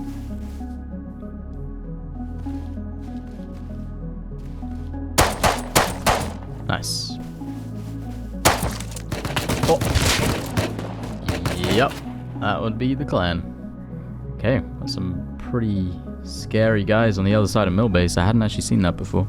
Nice. Oh. Yep, that would be the clan. Okay, that's some pretty scary guys on the other side of Mill Base. I hadn't actually seen that before.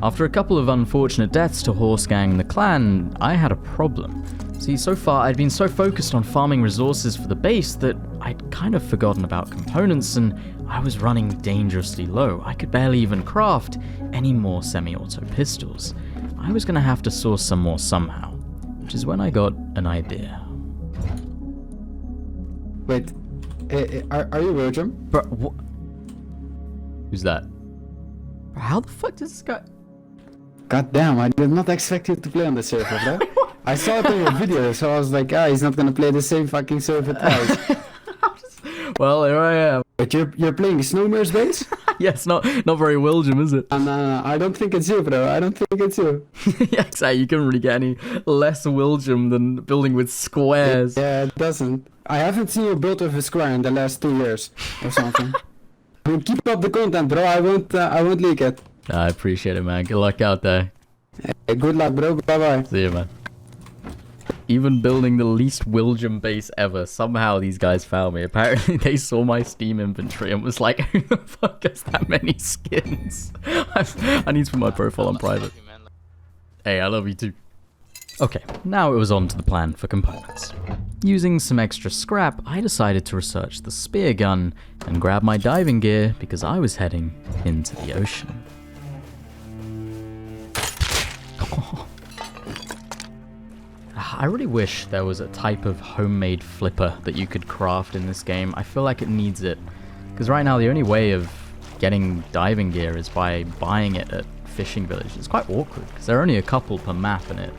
After a couple of unfortunate deaths to Horse Gang and the clan, I had a problem. See, so far I'd been so focused on farming resources for the base that I'd kind of forgotten about components, and I was running dangerously low. I could barely even craft any more semi-auto pistols. I was gonna have to source some more somehow, which is when I got an idea. Wait, are you Willjum? Bro, what? Who's that? How the fuck does this guy... God damn, I did not expect you to play on the server, bro. I saw it in your video, so I was like, ah, he's not gonna play the same fucking server twice. Well, here I am. But you're playing Snowmare's base? Yes, not very Willjum, is it? No, I don't think it's you, bro. I don't think it's you. Yeah, exactly. You couldn't really get any less Willjum than building with squares. Yeah, it doesn't. I haven't seen you build with a square in the last 2 years or something. I mean, keep up the content, bro. I won't leak it. I appreciate it, man. Good luck out there. Hey, good luck, bro. Bye-bye. See you, man. Even building the least Willjum base ever, somehow these guys found me. Apparently they saw my Steam inventory and was like, who the fuck has that many skins? I need to put my profile on private. Hey, I love you too. Okay, now it was on to the plan for components. Using some extra scrap, I decided to research the spear gun and grab my diving gear because I was heading into the ocean. I really wish there was a type of homemade flipper that you could craft in this game. I feel like it needs it. Because right now the only way of getting diving gear is by buying it at fishing villages. It's quite awkward because there are only a couple per map in it.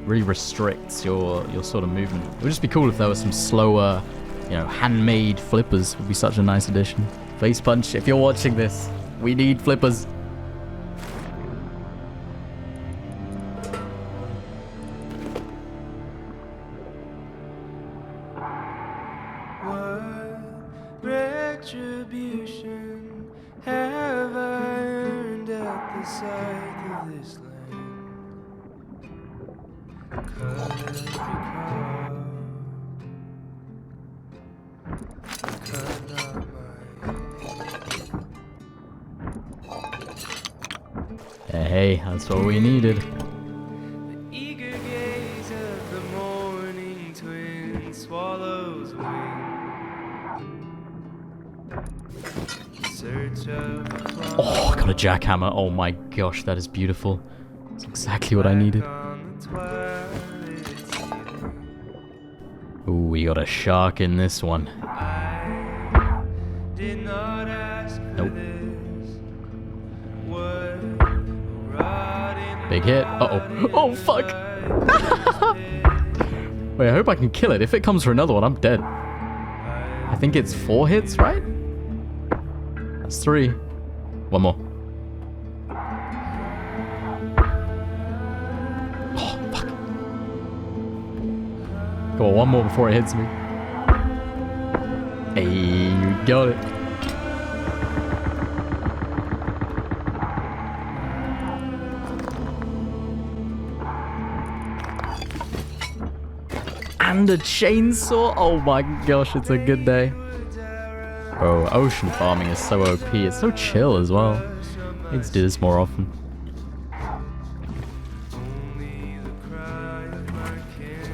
really restricts your sort of movement. It would just be cool if there were some slower, you know, handmade flippers. Would be such a nice addition. Face punch, if you're watching this, we need flippers. Retribution have I earned at the sight of this land? Cut not my Hey, that's what we needed. the eager gaze of the morning twin swallows wing. Search of the Oh, I got a jackhammer. Oh my gosh, that is beautiful. That's exactly what I needed. on the twilight ceiling. Ooh, we got a shark in this one. I did not ask for Nope. this. What rot in Big hit. Uh-oh. Oh, fuck. Wait, I hope I can kill it. If it comes for another one, I'm dead. I think it's 4 hits, right? That's 3. One more. Oh, fuck. Come on, one more before it hits me. Hey, you got it. And a chainsaw? Oh my gosh, it's a good day. Bro, ocean farming is so OP. It's so chill as well. Need to do this more often. only the cry of my kin.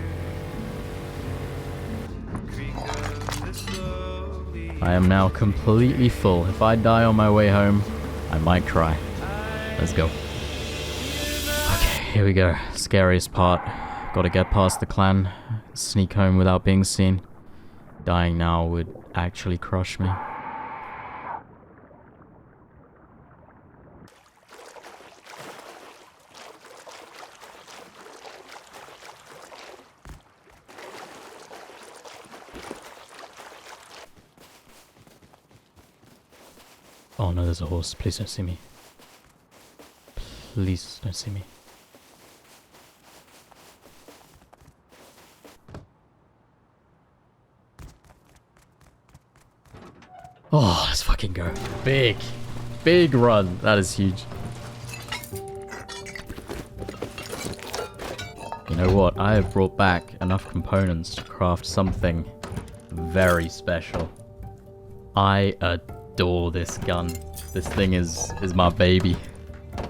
Creak of the slowly I am now completely full. If I die on my way home, I might cry. Let's go. Okay, here we go. Scariest part. Gotta get past the clan. Sneak home without being seen. Dying now would actually crush me. Oh no, there's a horse. Please don't see me. Please don't see me. Oh, let's fucking go. Big. Big run. That is huge. You know what? I have brought back enough components to craft something very special. I adore this gun. This thing is my baby.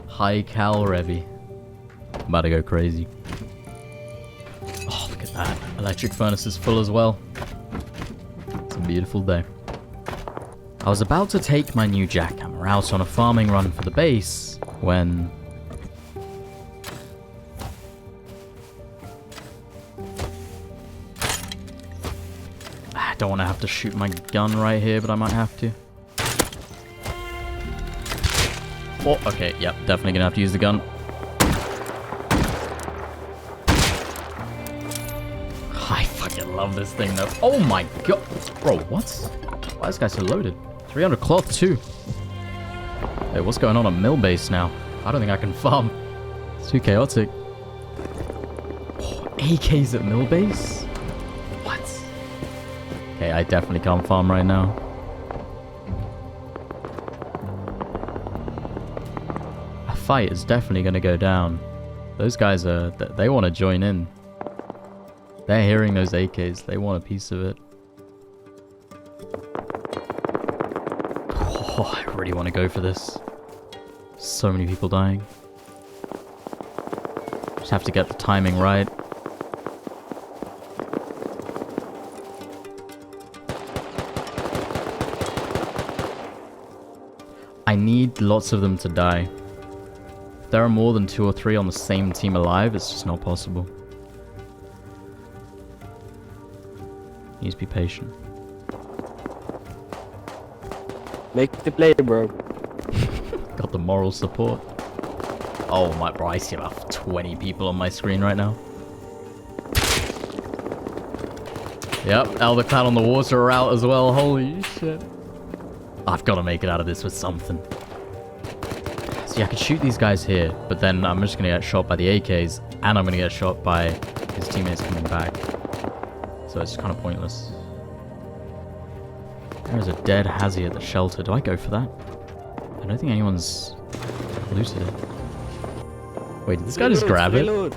High cal Revy. I'm about to go crazy. Oh, look at that. Electric furnace is full as well. It's a beautiful day. I was about to take my new jackhammer out on a farming run for the base when... I don't want to have to shoot my gun right here, but I might have to. Oh, okay, yep, definitely gonna have to use the gun. I fucking love this thing though. Oh my god. Bro, what? Why is this guy so loaded? 300 cloth too. Hey, what's going on at mill base now? I don't think I can farm. It's too chaotic. Oh, AKs at mill base? What? Okay, I definitely can't farm right now. A fight is definitely going to go down. Those guys are... they want to join in. They're hearing those AKs. They want a piece of it. Oh, I really want to go for this. So many people dying. Just have to get the timing right. I need lots of them to die. If there are more than 2 or 3 on the same team alive, it's just not possible. Need to be patient. Make the play, bro. Got the moral support. Oh my, bro, I see about 20 people on my screen right now. Yep, Albert Cloud on the water are out as well. Holy shit. I've got to make it out of this with something. See, I could shoot these guys here, but then I'm just going to get shot by the AKs, and I'm going to get shot by his teammates coming back. So it's kind of pointless. There's a dead Hazzy at the shelter. Do I go for that? I don't think anyone's looted it. Wait, did this guy just grab it? Reload.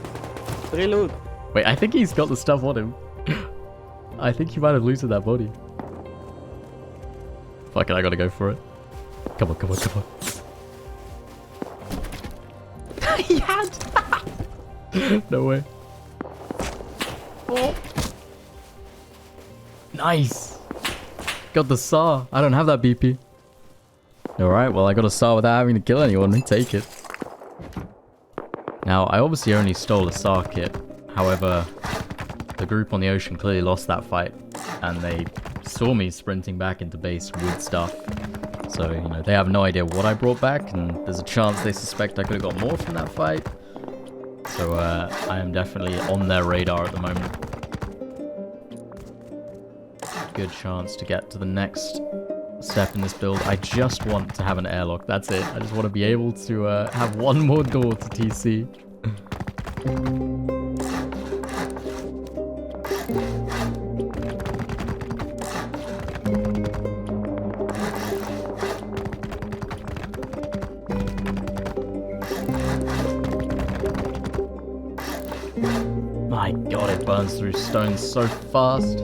Reload. Wait, I think he's got the stuff on him. I think he might have looted that body. Fuck it, I gotta go for it. Come on, come on, come on. He had! No way. Oh. Nice! Got the saw. I don't have that BP. Alright, well I got a saw without having to kill anyone. Take it. Now, I obviously only stole a saw kit. However, the group on the ocean clearly lost that fight. And they saw me sprinting back into base with stuff. So, you know, they have no idea what I brought back. And there's a chance they suspect I could have got more from that fight. So, I am definitely on their radar at the moment. Good chance to get to the next step in this build. I just want to have an airlock. That's it. I just want to be able to have one more door to TC. My god, it burns through stones so fast.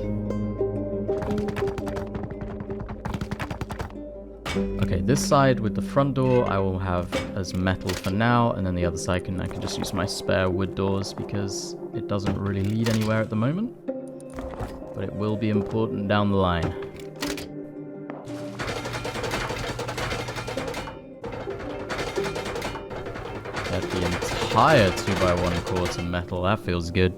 Okay, this side with the front door I will have as metal for now, and then the other side I can just use my spare wood doors because it doesn't really lead anywhere at the moment. But it will be important down the line. Get the entire 2x1/4 metal, that feels good.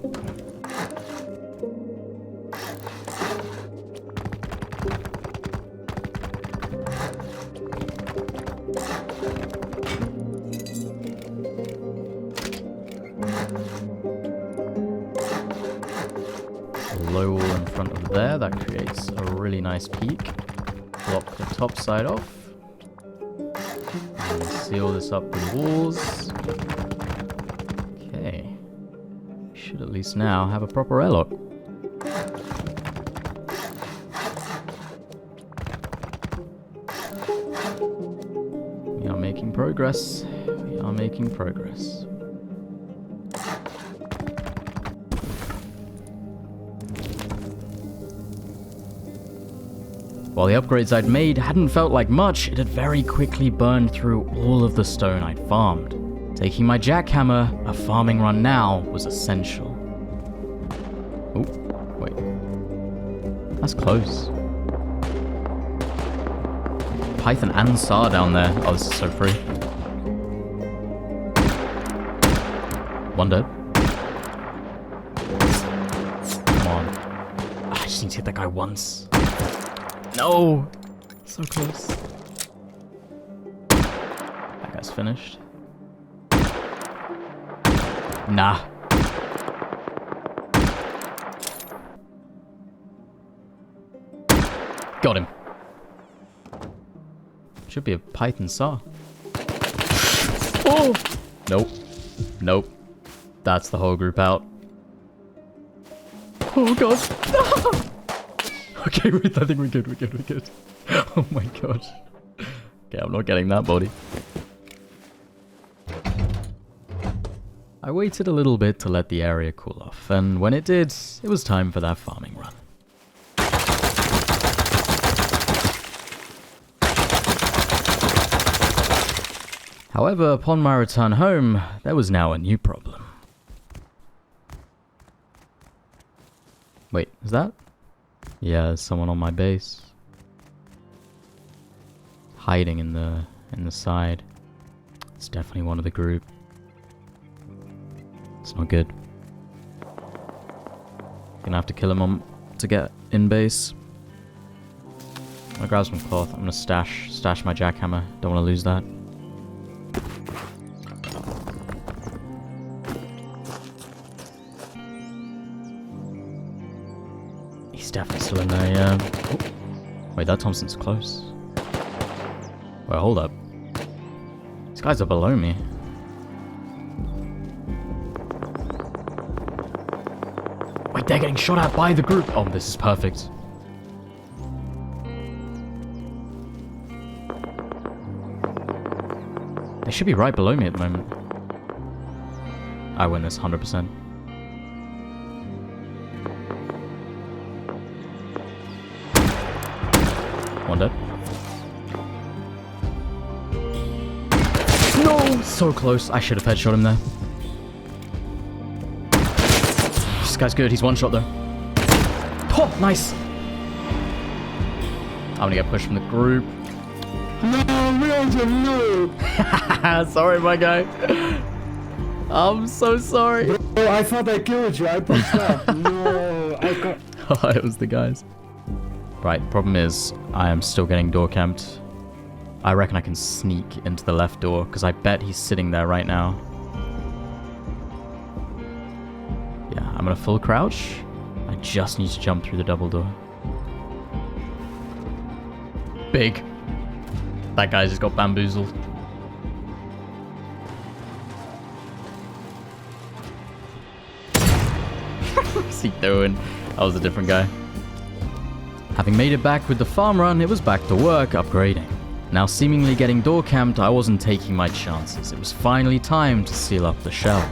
Low wall in front of there, that creates a really nice peak. Block the top side off. And seal this up with walls. Okay. Should at least now have a proper airlock. We are making progress. We are making progress. While the upgrades I'd made hadn't felt like much, it had very quickly burned through all of the stone I'd farmed. Taking my jackhammer, a farming run now was essential. Oh, wait. That's close. Python and SAR down there. Oh, this is so free. One dead. Come on. I just need to hit that guy once. No! So close. That guy's finished. Nah. Got him. Should be a Python saw. Oh! Nope. Nope. That's the whole group out. Oh god. Okay, wait, I think we're good, we're good, we're good. Oh my god. Okay, I'm not getting that body. I waited a little bit to let the area cool off, and when it did, it was time for that farming run. However, upon my return home, there was now a new problem. Wait, is that? Yeah, there's someone on my base. Hiding in the side. It's definitely one of the group. It's not good. Gonna have to kill him to get in base. I'm gonna grab some cloth. I'm gonna stash my jackhammer. Don't want to lose that. He's He's definitely still in there, yeah. Oh. Wait, that Thompson's close. Wait, hold up. These guys are below me. Wait, they're getting shot at by the group. Oh, this is perfect. They should be right below me at the moment. I win this 100%. One dead. No! So close. I should have headshot him there. This guy's good. He's one shot though. Oh, nice. I'm gonna get pushed from the group. No, willjum, no! Sorry, my guy. I'm so sorry. Bro, I thought I killed you. I pushed up. No, I got... Oh, it was the guys. Right, problem is, I am still getting door camped. I reckon I can sneak into the left door, because I bet he's sitting there right now. Yeah, I'm gonna full crouch. I just need to jump through the double door. Big. That guy just got bamboozled. What's he doing? That was a different guy. Having made it back with the farm run, it was back to work upgrading. Now seemingly getting door camped, I wasn't taking my chances. It was finally time to seal up the shell.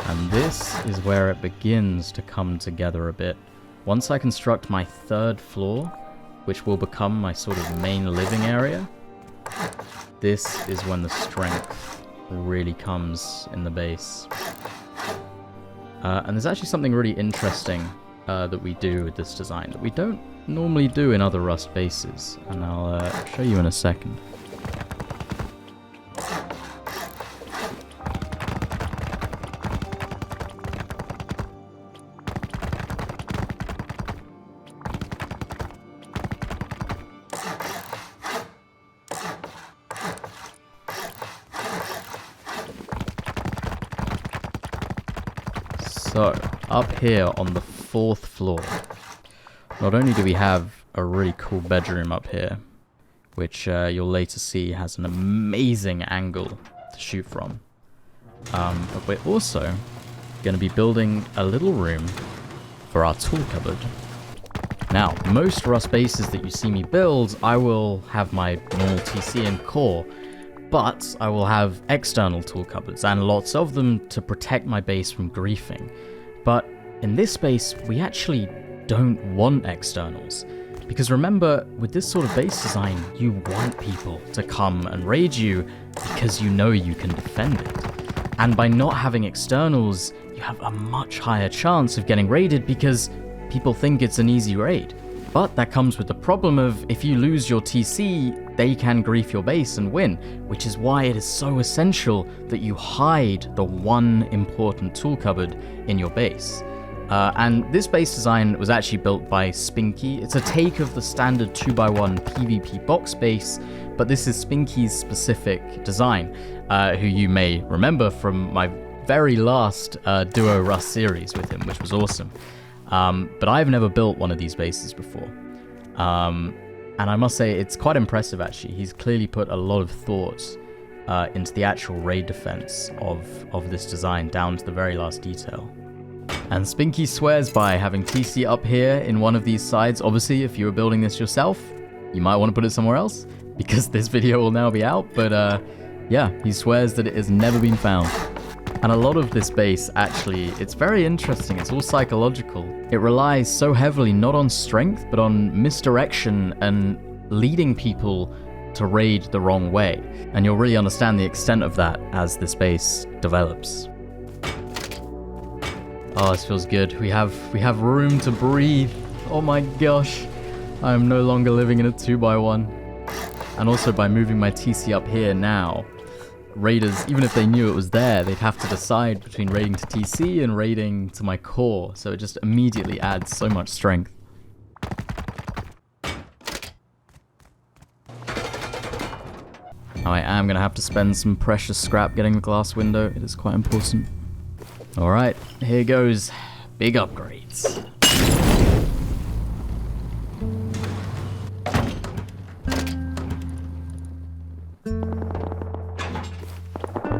And this is where it begins to come together a bit. Once I construct my third floor, which will become my sort of main living area, this is when the strength really comes in the base. And there's actually something really interesting that we do with this design that we don't normally do in other Rust bases, and I'll show you in a second. So, up here on the 4th floor, not only do we have a really cool bedroom up here, which you'll later see has an amazing angle to shoot from, but we're also going to be building a little room for our tool cupboard. Now, most Rust bases that you see me build, I will have my normal TC and core, but I will have external tool cupboards, and lots of them to protect my base from griefing. But in this space, we actually don't want externals. Because remember, with this sort of base design, you want people to come and raid you because you know you can defend it. And by not having externals, you have a much higher chance of getting raided because people think it's an easy raid. But that comes with the problem of if you lose your TC, they can grief your base and win, which is why it is so essential that you hide the one important tool cupboard in your base. And this base design was actually built by Spinky. It's a take of the standard 2x1 PvP box base, but this is Spinky's specific design, who you may remember from my very last Duo Rust series with him, which was awesome. But I've never built one of these bases before. And I must say, it's quite impressive actually. He's clearly put a lot of thought into the actual raid defense of this design down to the very last detail. And Spinky swears by having TC up here in one of these sides. Obviously, if you were building this yourself, you might want to put it somewhere else because this video will now be out. But yeah, he swears that it has never been found. And a lot of this base, actually, it's very interesting. It's all psychological. It relies so heavily not on strength, but on misdirection and leading people to raid the wrong way. And you'll really understand the extent of that as this base develops. Oh, this feels good. We have room to breathe. Oh my gosh. I am no longer living in a 2x1. And also by moving my TC up here now, raiders, even if they knew it was there, they'd have to decide between raiding to TC and raiding to my core. So it just immediately adds so much strength. Now I am going to have to spend some precious scrap getting the glass window. It is quite important. Alright, here goes. Big upgrades.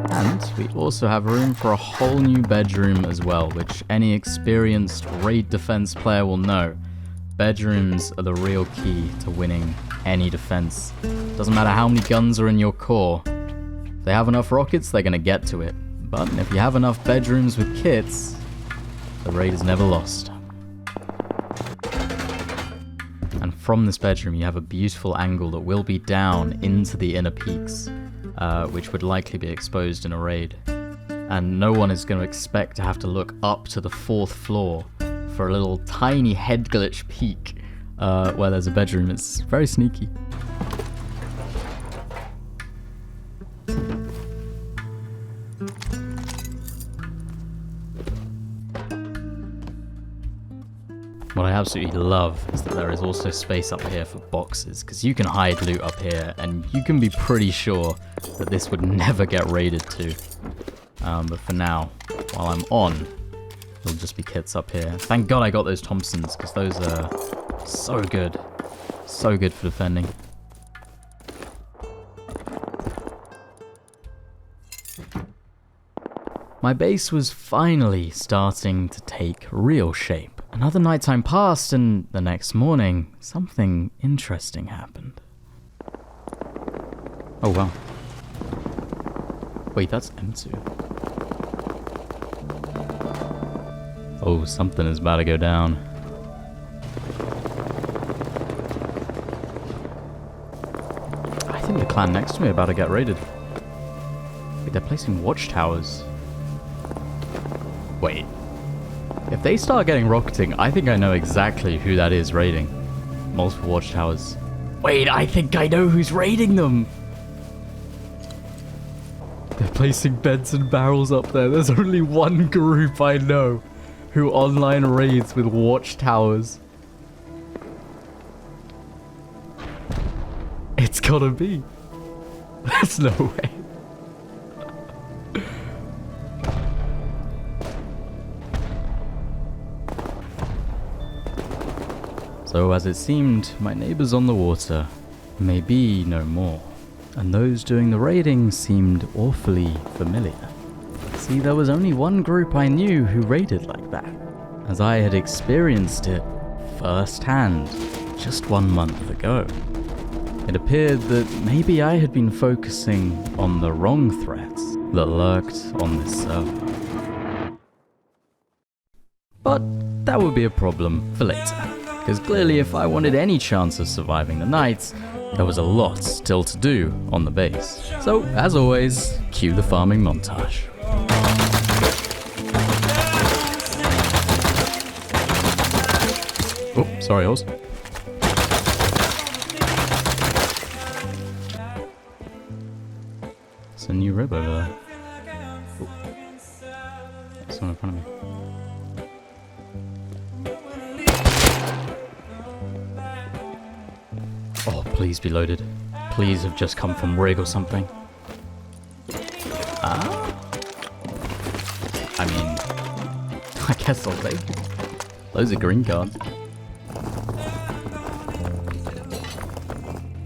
And we also have room for a whole new bedroom as well, which any experienced raid defense player will know. Bedrooms are the real key to winning any defense. Doesn't matter how many guns are in your core. If they have enough rockets, they're going to get to it. But if you have enough bedrooms with kits, the raid is never lost. And from this bedroom, you have a beautiful angle that will be down into the inner peaks, which would likely be exposed in a raid. And no one is going to expect to have to look up to the 4th floor for a little tiny head glitch peak where there's a bedroom. It's very sneaky. What I absolutely love is that there is also space up here for boxes, because you can hide loot up here, and you can be pretty sure that this would never get raided to. But for now, while I'm on, there'll just be kits up here. Thank God I got those Thompsons, because those are so good. So good for defending. My base was finally starting to take real shape. Another nighttime passed, and the next morning, something interesting happened. Oh wow. Wait, that's M2. Oh, something is about to go down. I think the clan next to me are about to get raided. Wait, they're placing watchtowers. Wait. If they start getting rocketing, I think I know exactly who that is raiding. Multiple watchtowers. Wait, I think I know who's raiding them! They're placing beds and barrels up there. There's only one group I know who online raids with watchtowers. It's gotta be. There's no way. So as it seemed, my neighbours on the water may be no more, and those doing the raiding seemed awfully familiar. See, there was only one group I knew who raided like that, as I had experienced it firsthand just 1 month ago. It appeared that maybe I had been focusing on the wrong threats that lurked on this server. But that would be a problem for later. Because clearly if I wanted any chance of surviving the night, there was a lot still to do on the base. So, as always, cue the farming montage. Oh, sorry, horse. It's a new rib over there. Oh. There's someone in front of me. Oh, please be loaded. Please have just come from rig or something. Ah? I mean, I guess I'll take it. Those are green cards.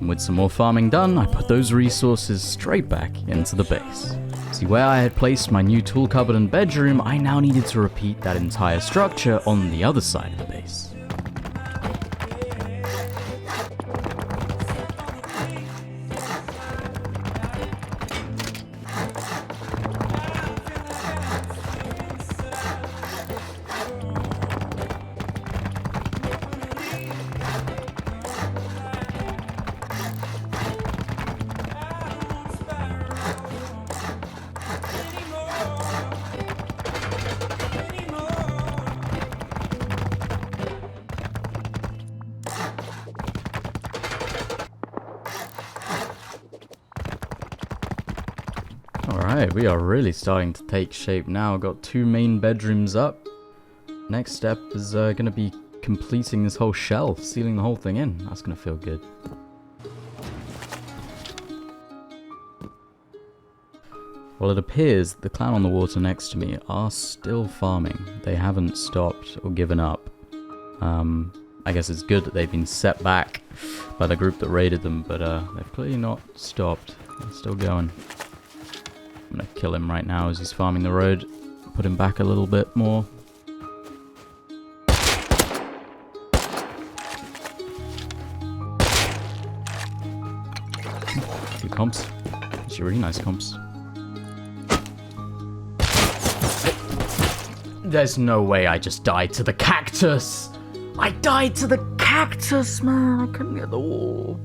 And with some more farming done, I put those resources straight back into the base. See, where I had placed my new tool cupboard and bedroom, I now needed to repeat that entire structure on the other side of the base. Alright, we are really starting to take shape now. Got 2 main bedrooms up. Next step is going to be completing this whole shell, sealing the whole thing in. That's going to feel good. Well, it appears the clan on the water next to me are still farming. They haven't stopped or given up. I guess it's good that they've been set back by the group that raided them, but they've clearly not stopped. They're still going. I'm gonna kill him right now as he's farming the road. Put him back a little bit more. Few comps. Actually, really nice comps. There's no way I just died to the cactus! I died to the cactus, man! I couldn't get the wall.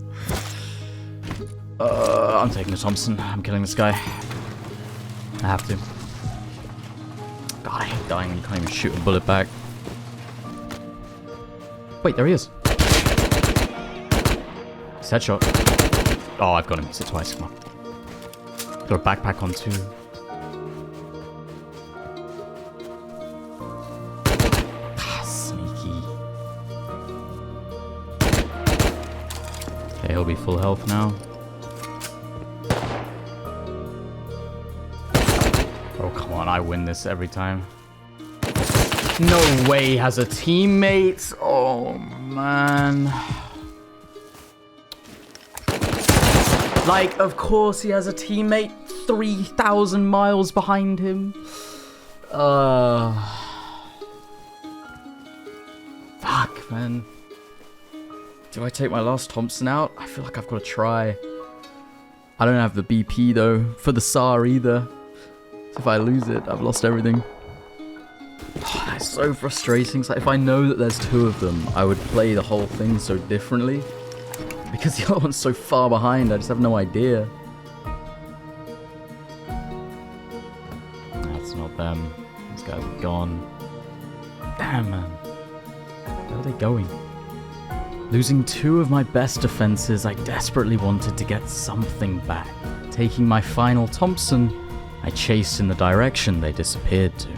I'm taking the Thompson. I'm killing this guy. I have to. God, I hate dying when you can't even shoot a bullet back. Wait, there he is. He's headshot. Oh, I've got him. He's hit twice. Come on. Got a backpack on too. Okay, he'll be full health now. Oh, come on, I win this every time. No way he has a teammate! Oh, man. Like, of course he has a teammate 3,000 miles behind him. Fuck, man. Do I take my last Thompson out? I feel like I've got to try. I don't have the BP though, for the SAR either. So if I lose it, I've lost everything. Oh, that's so frustrating. It's like if I know that there's 2 of them, I would play the whole thing so differently. Because the other one's so far behind, I just have no idea. That's not them. These guys are gone. Damn, man. Where are they going? Losing 2 of my best defenses, I desperately wanted to get something back. Taking my final Thompson, I chased in the direction they disappeared to.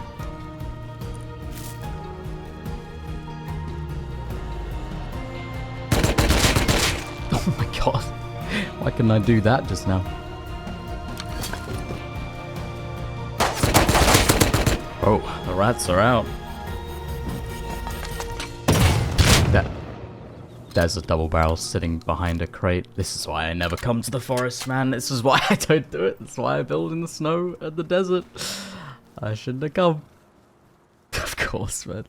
Oh my god. Why couldn't I do that just now? Oh, the rats are out. There's a double barrel sitting behind a crate. This is why I never come to the forest, man. This is why I don't do it. That's why I build in the snow and the desert. I shouldn't have come. Of course, man.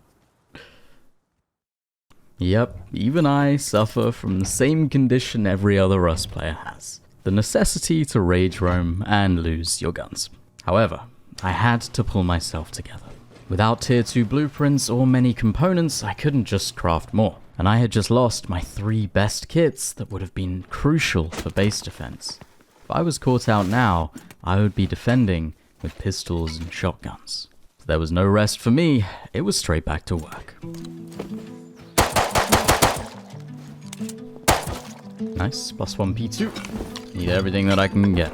Yep, even I suffer from the same condition every other Rust player has. The necessity to rage roam and lose your guns. However, I had to pull myself together. Without tier 2 blueprints or many components, I couldn't just craft more. And I had just lost my 3 best kits that would have been crucial for base defense. If I was caught out now, I would be defending with pistols and shotguns. So there was no rest for me, it was straight back to work. Nice, +1 P2. Need everything that I can get.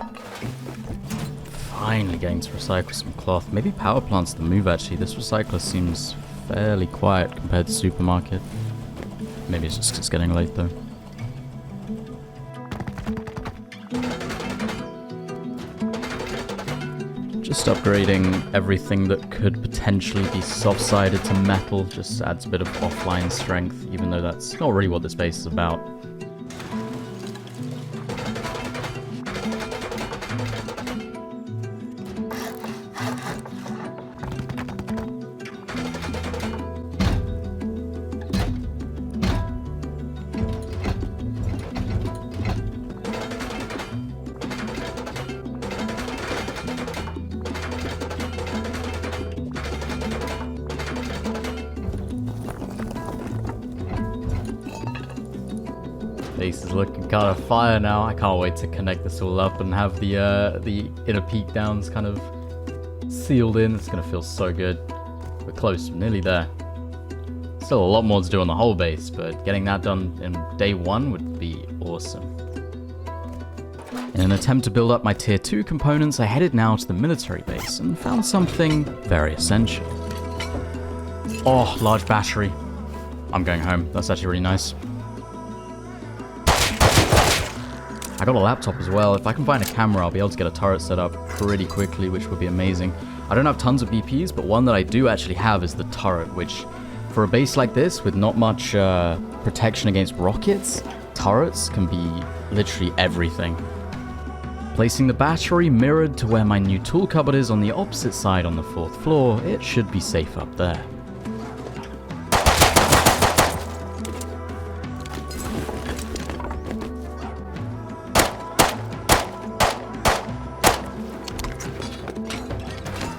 Finally getting to recycle some cloth. Maybe power plant's the move actually. This recycler seems fairly quiet compared to supermarket. Maybe it's just 'cause it's getting late though. Just upgrading everything that could potentially be soft-sided to metal just adds a bit of offline strength, even though that's not really what this base is about. Base is looking kind of fire now. I can't wait to connect this all up and have the inner peak downs kind of sealed in. It's gonna feel so good. We're close, we're nearly there. Still a lot more to do on the whole base, but getting that done in day 1 would be awesome. In an attempt to build up my tier 2 components, I headed now to the military base and found something very essential. Oh, large battery. I'm going home. That's actually really nice. I got a laptop as well. If I can find a camera, I'll be able to get a turret set up pretty quickly, which would be amazing. I don't have tons of BPs, but one that I do actually have is the turret, which for a base like this, with not much protection against rockets, turrets can be literally everything. Placing the battery mirrored to where my new tool cupboard is on the opposite side on the 4th floor, it should be safe up there.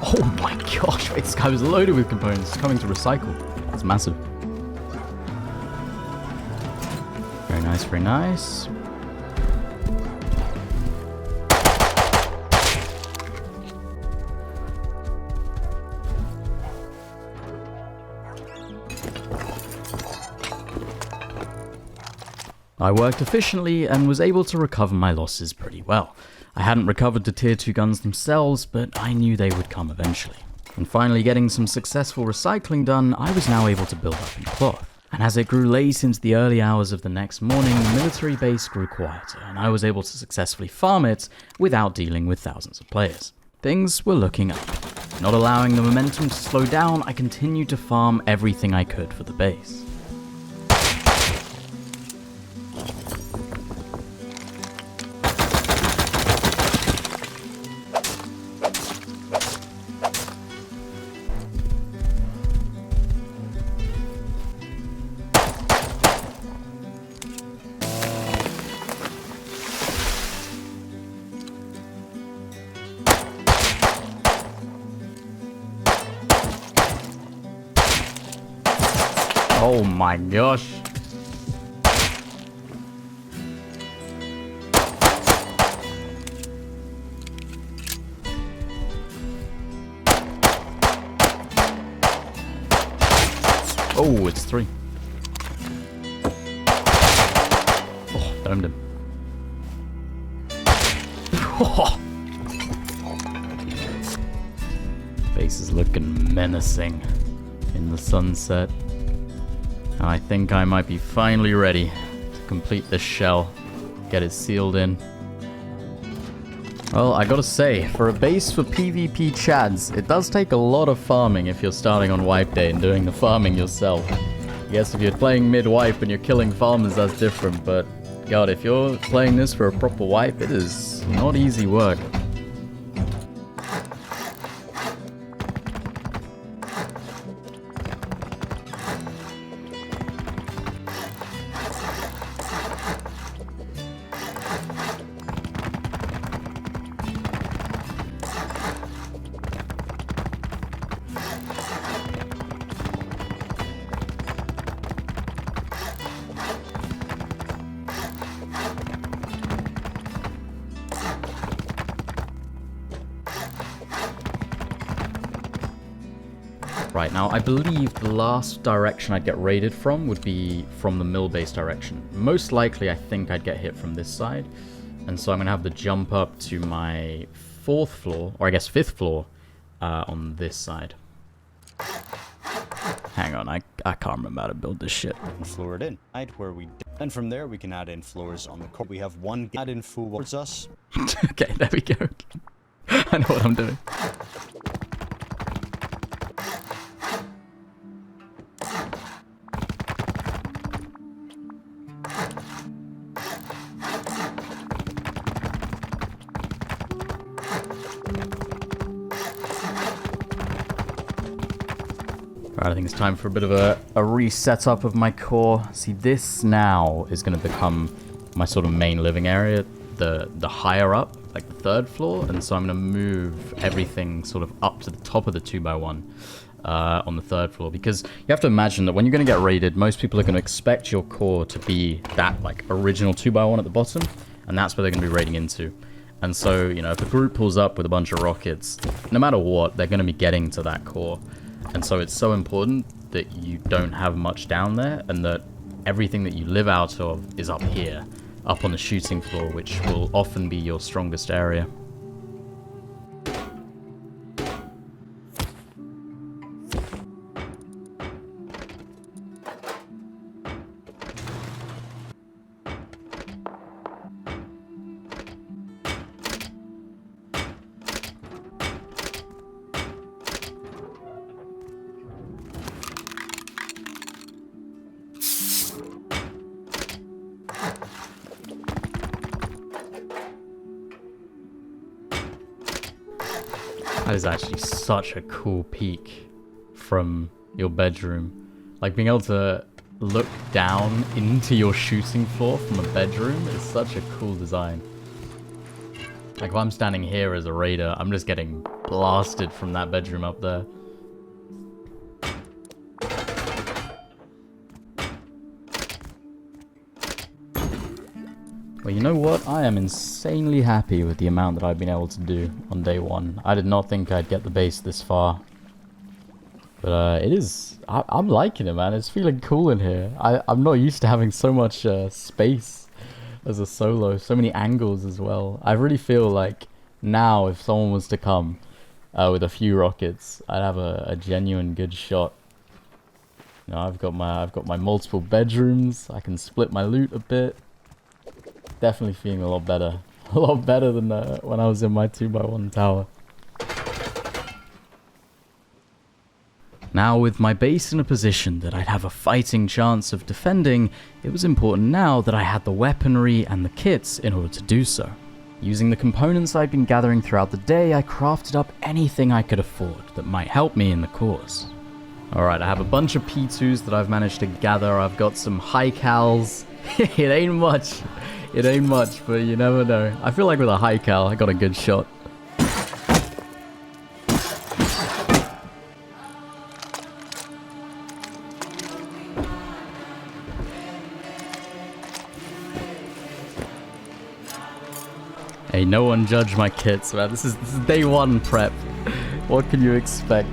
Oh my gosh, wait, this guy was loaded with components coming to recycle. That's massive. Very nice, very nice. I worked efficiently and was able to recover my losses pretty well. I hadn't recovered the tier 2 guns themselves, but I knew they would come eventually. And finally getting some successful recycling done, I was now able to build up in cloth. And as it grew late into the early hours of the next morning, the military base grew quieter, and I was able to successfully farm it without dealing with thousands of players. Things were looking up. Not allowing the momentum to slow down, I continued to farm everything I could for the base. Oh my gosh. Oh, it's 3. Oh, domed him. Face is looking menacing in the sunset. I think I might be finally ready to complete this shell, get it sealed in. Well, I gotta say, for a base for PvP chads, it does take a lot of farming if you're starting on wipe day and doing the farming yourself. I guess if you're playing mid-wipe and you're killing farmers, that's different, but god, if you're playing this for a proper wipe, it is not easy work. Right, now I believe the last direction I'd get raided from would be from the mill base direction. Most likely I think I'd get hit from this side, and so I'm going to have to jump up to my 4th floor, or I guess 5th floor, on this side. Hang on, I can't remember how to build this shit. Floor it in, right, where we and from there we can add in floors on the core. We have one add in full towards us. Okay, there we go. I know what I'm doing. Alright, I think it's time for a bit of a reset up of my core. See, this now is going to become my sort of main living area, the higher up, like the 3rd floor, and so I'm going to move everything sort of up to the top of the 2x1 on the 3rd floor, because you have to imagine that when you're going to get raided, most people are going to expect your core to be that like original 2x1 at the bottom, and that's where they're going to be raiding into. And so, you know, if a group pulls up with a bunch of rockets, no matter what, they're going to be getting to that core. And so it's so important that you don't have much down there, and that everything that you live out of is up here. up on the shooting floor, which will often be your strongest area. That is actually such a cool peek from your bedroom. Like, being able to look down into your shooting floor from a bedroom is such a cool design. Like, if I'm standing here as a raider, I'm just getting blasted from that bedroom up there. Well, you know what? I am insanely happy with the amount that I've been able to do on day one. I did not think I'd get the base this far. But it is... I'm liking it, man. It's feeling cool in here. I'm not used to having so much space as a solo. So many angles as well. I really feel like now if someone was to come with a few rockets, I'd have a genuine good shot. You know, I've got my multiple bedrooms. I can split my loot a bit. Definitely feeling a lot better. A lot better than when I was in my 2x1 tower. Now, with my base in a position that I'd have a fighting chance of defending, it was important now that I had the weaponry and the kits in order to do so. Using the components I'd been gathering throughout the day, I crafted up anything I could afford that might help me in the cause. Alright, I have a bunch of P2s that I've managed to gather. I've got some high cals. It ain't much. It ain't much, but you never know. I feel like with a high cal, I got a good shot. Hey, no one judge my kits, man. This is day one prep. What can you expect?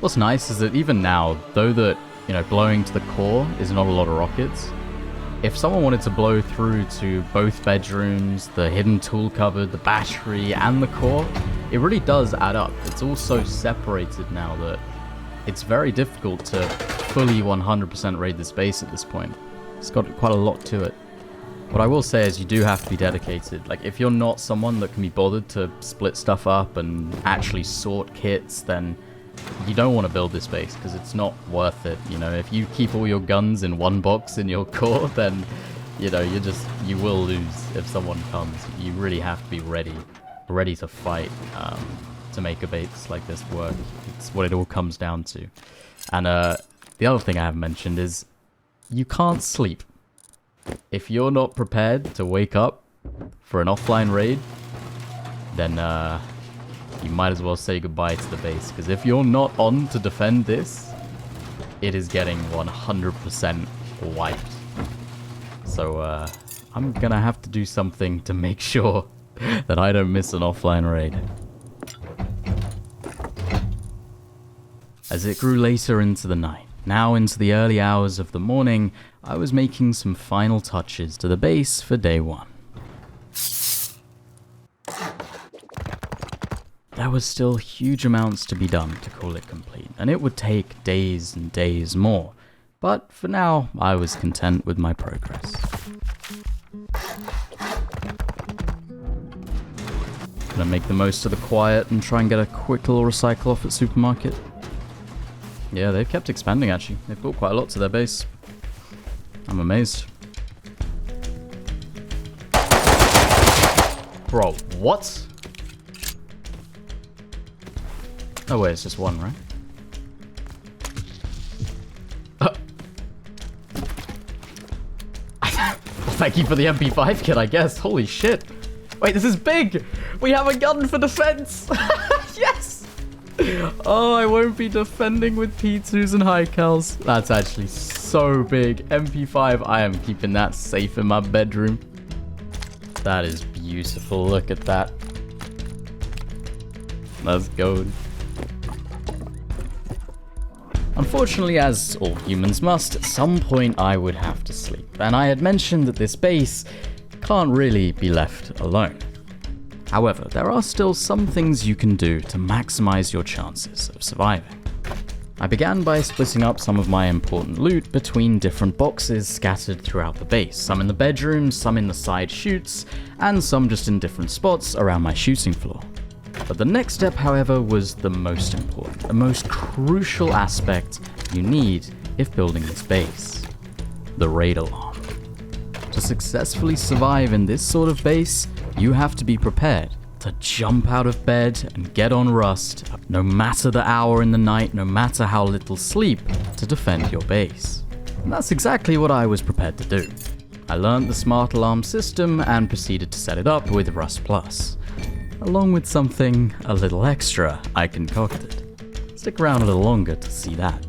What's nice is that even now, though that, you know, blowing to the core is not a lot of rockets, if someone wanted to blow through to both bedrooms, the hidden tool cupboard, the battery, and the core, it really does add up. It's all so separated now that it's very difficult to fully 100% raid this base at this point. It's got quite a lot to it. What I will say is you do have to be dedicated. Like, if you're not someone that can be bothered to split stuff up and actually sort kits, then you don't want to build this base because it's not worth it. You know, if you keep all your guns in one box in your core, then, you know, you will lose if someone comes. You really have to be ready to fight to make a base like this work. It's what it all comes down to. And the other thing I haven't mentioned is you can't sleep. If you're not prepared to wake up for an offline raid, then you might as well say goodbye to the base, because if you're not on to defend this, it is getting 100% wiped. So I'm gonna have to do something to make sure that I don't miss an offline raid. As it grew later into the night, now into the early hours of the morning, I was making some final touches to the base for day one. There was still huge amounts to be done to call it complete, and it would take days and days more, but for now, I was content with my progress. Gonna make the most of the quiet and try and get a quick little recycle off at supermarket. Yeah, they've kept expanding actually. They've built quite a lot to their base. I'm amazed. Bro, what? Oh wait, it's just one, right? Thank you for the MP5 kit, I guess. Holy shit. Wait, this is big! We have a gun for defense! Yes! Oh, I won't be defending with P2s and high cals. That's actually so big. MP5, I am keeping that safe in my bedroom. That is beautiful. Look at that. That's gold. Unfortunately, as all humans must, at some point I would have to sleep, and I had mentioned that this base can't really be left alone. However, there are still some things you can do to maximize your chances of surviving. I began by splitting up some of my important loot between different boxes scattered throughout the base, some in the bedrooms, some in the side chutes, and some just in different spots around my shooting floor. But the next step, however, was the most important, the most crucial aspect you need if building this base: the raid alarm. To successfully survive in this sort of base, you have to be prepared to jump out of bed and get on Rust, no matter the hour in the night, no matter how little sleep, to defend your base. And that's exactly what I was prepared to do. I learned the smart alarm system and proceeded to set it up with Rust Plus, along with something a little extra I concocted. Stick around a little longer to see that.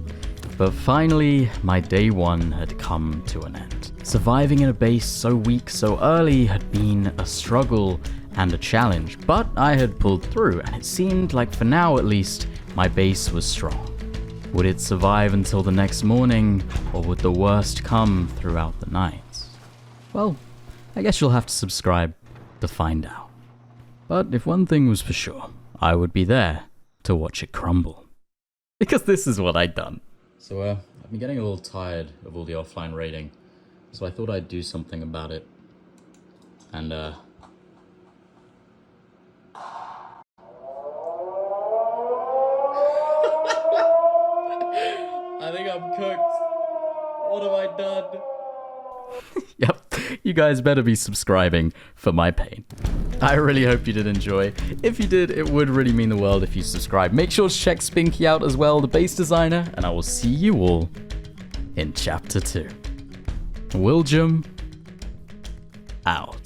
But finally, my day one had come to an end. Surviving in a base so weak so early had been a struggle and a challenge, but I had pulled through, and it seemed like, for now at least, my base was strong. Would it survive until the next morning, or would the worst come throughout the night? Well, I guess you'll have to subscribe to find out. But if one thing was for sure, I would be there to watch it crumble. Because this is what I'd done. So I've been getting a little tired of all the offline raiding, so I thought I'd do something about it. And I think I'm cooked. What have I done? Yep, you guys better be subscribing for my pain. I really hope you did enjoy. If you did, it would really mean the world if you subscribe. Make sure to check Spinky out as well, the base designer, and I will see you all in Chapter 2. willjum, out.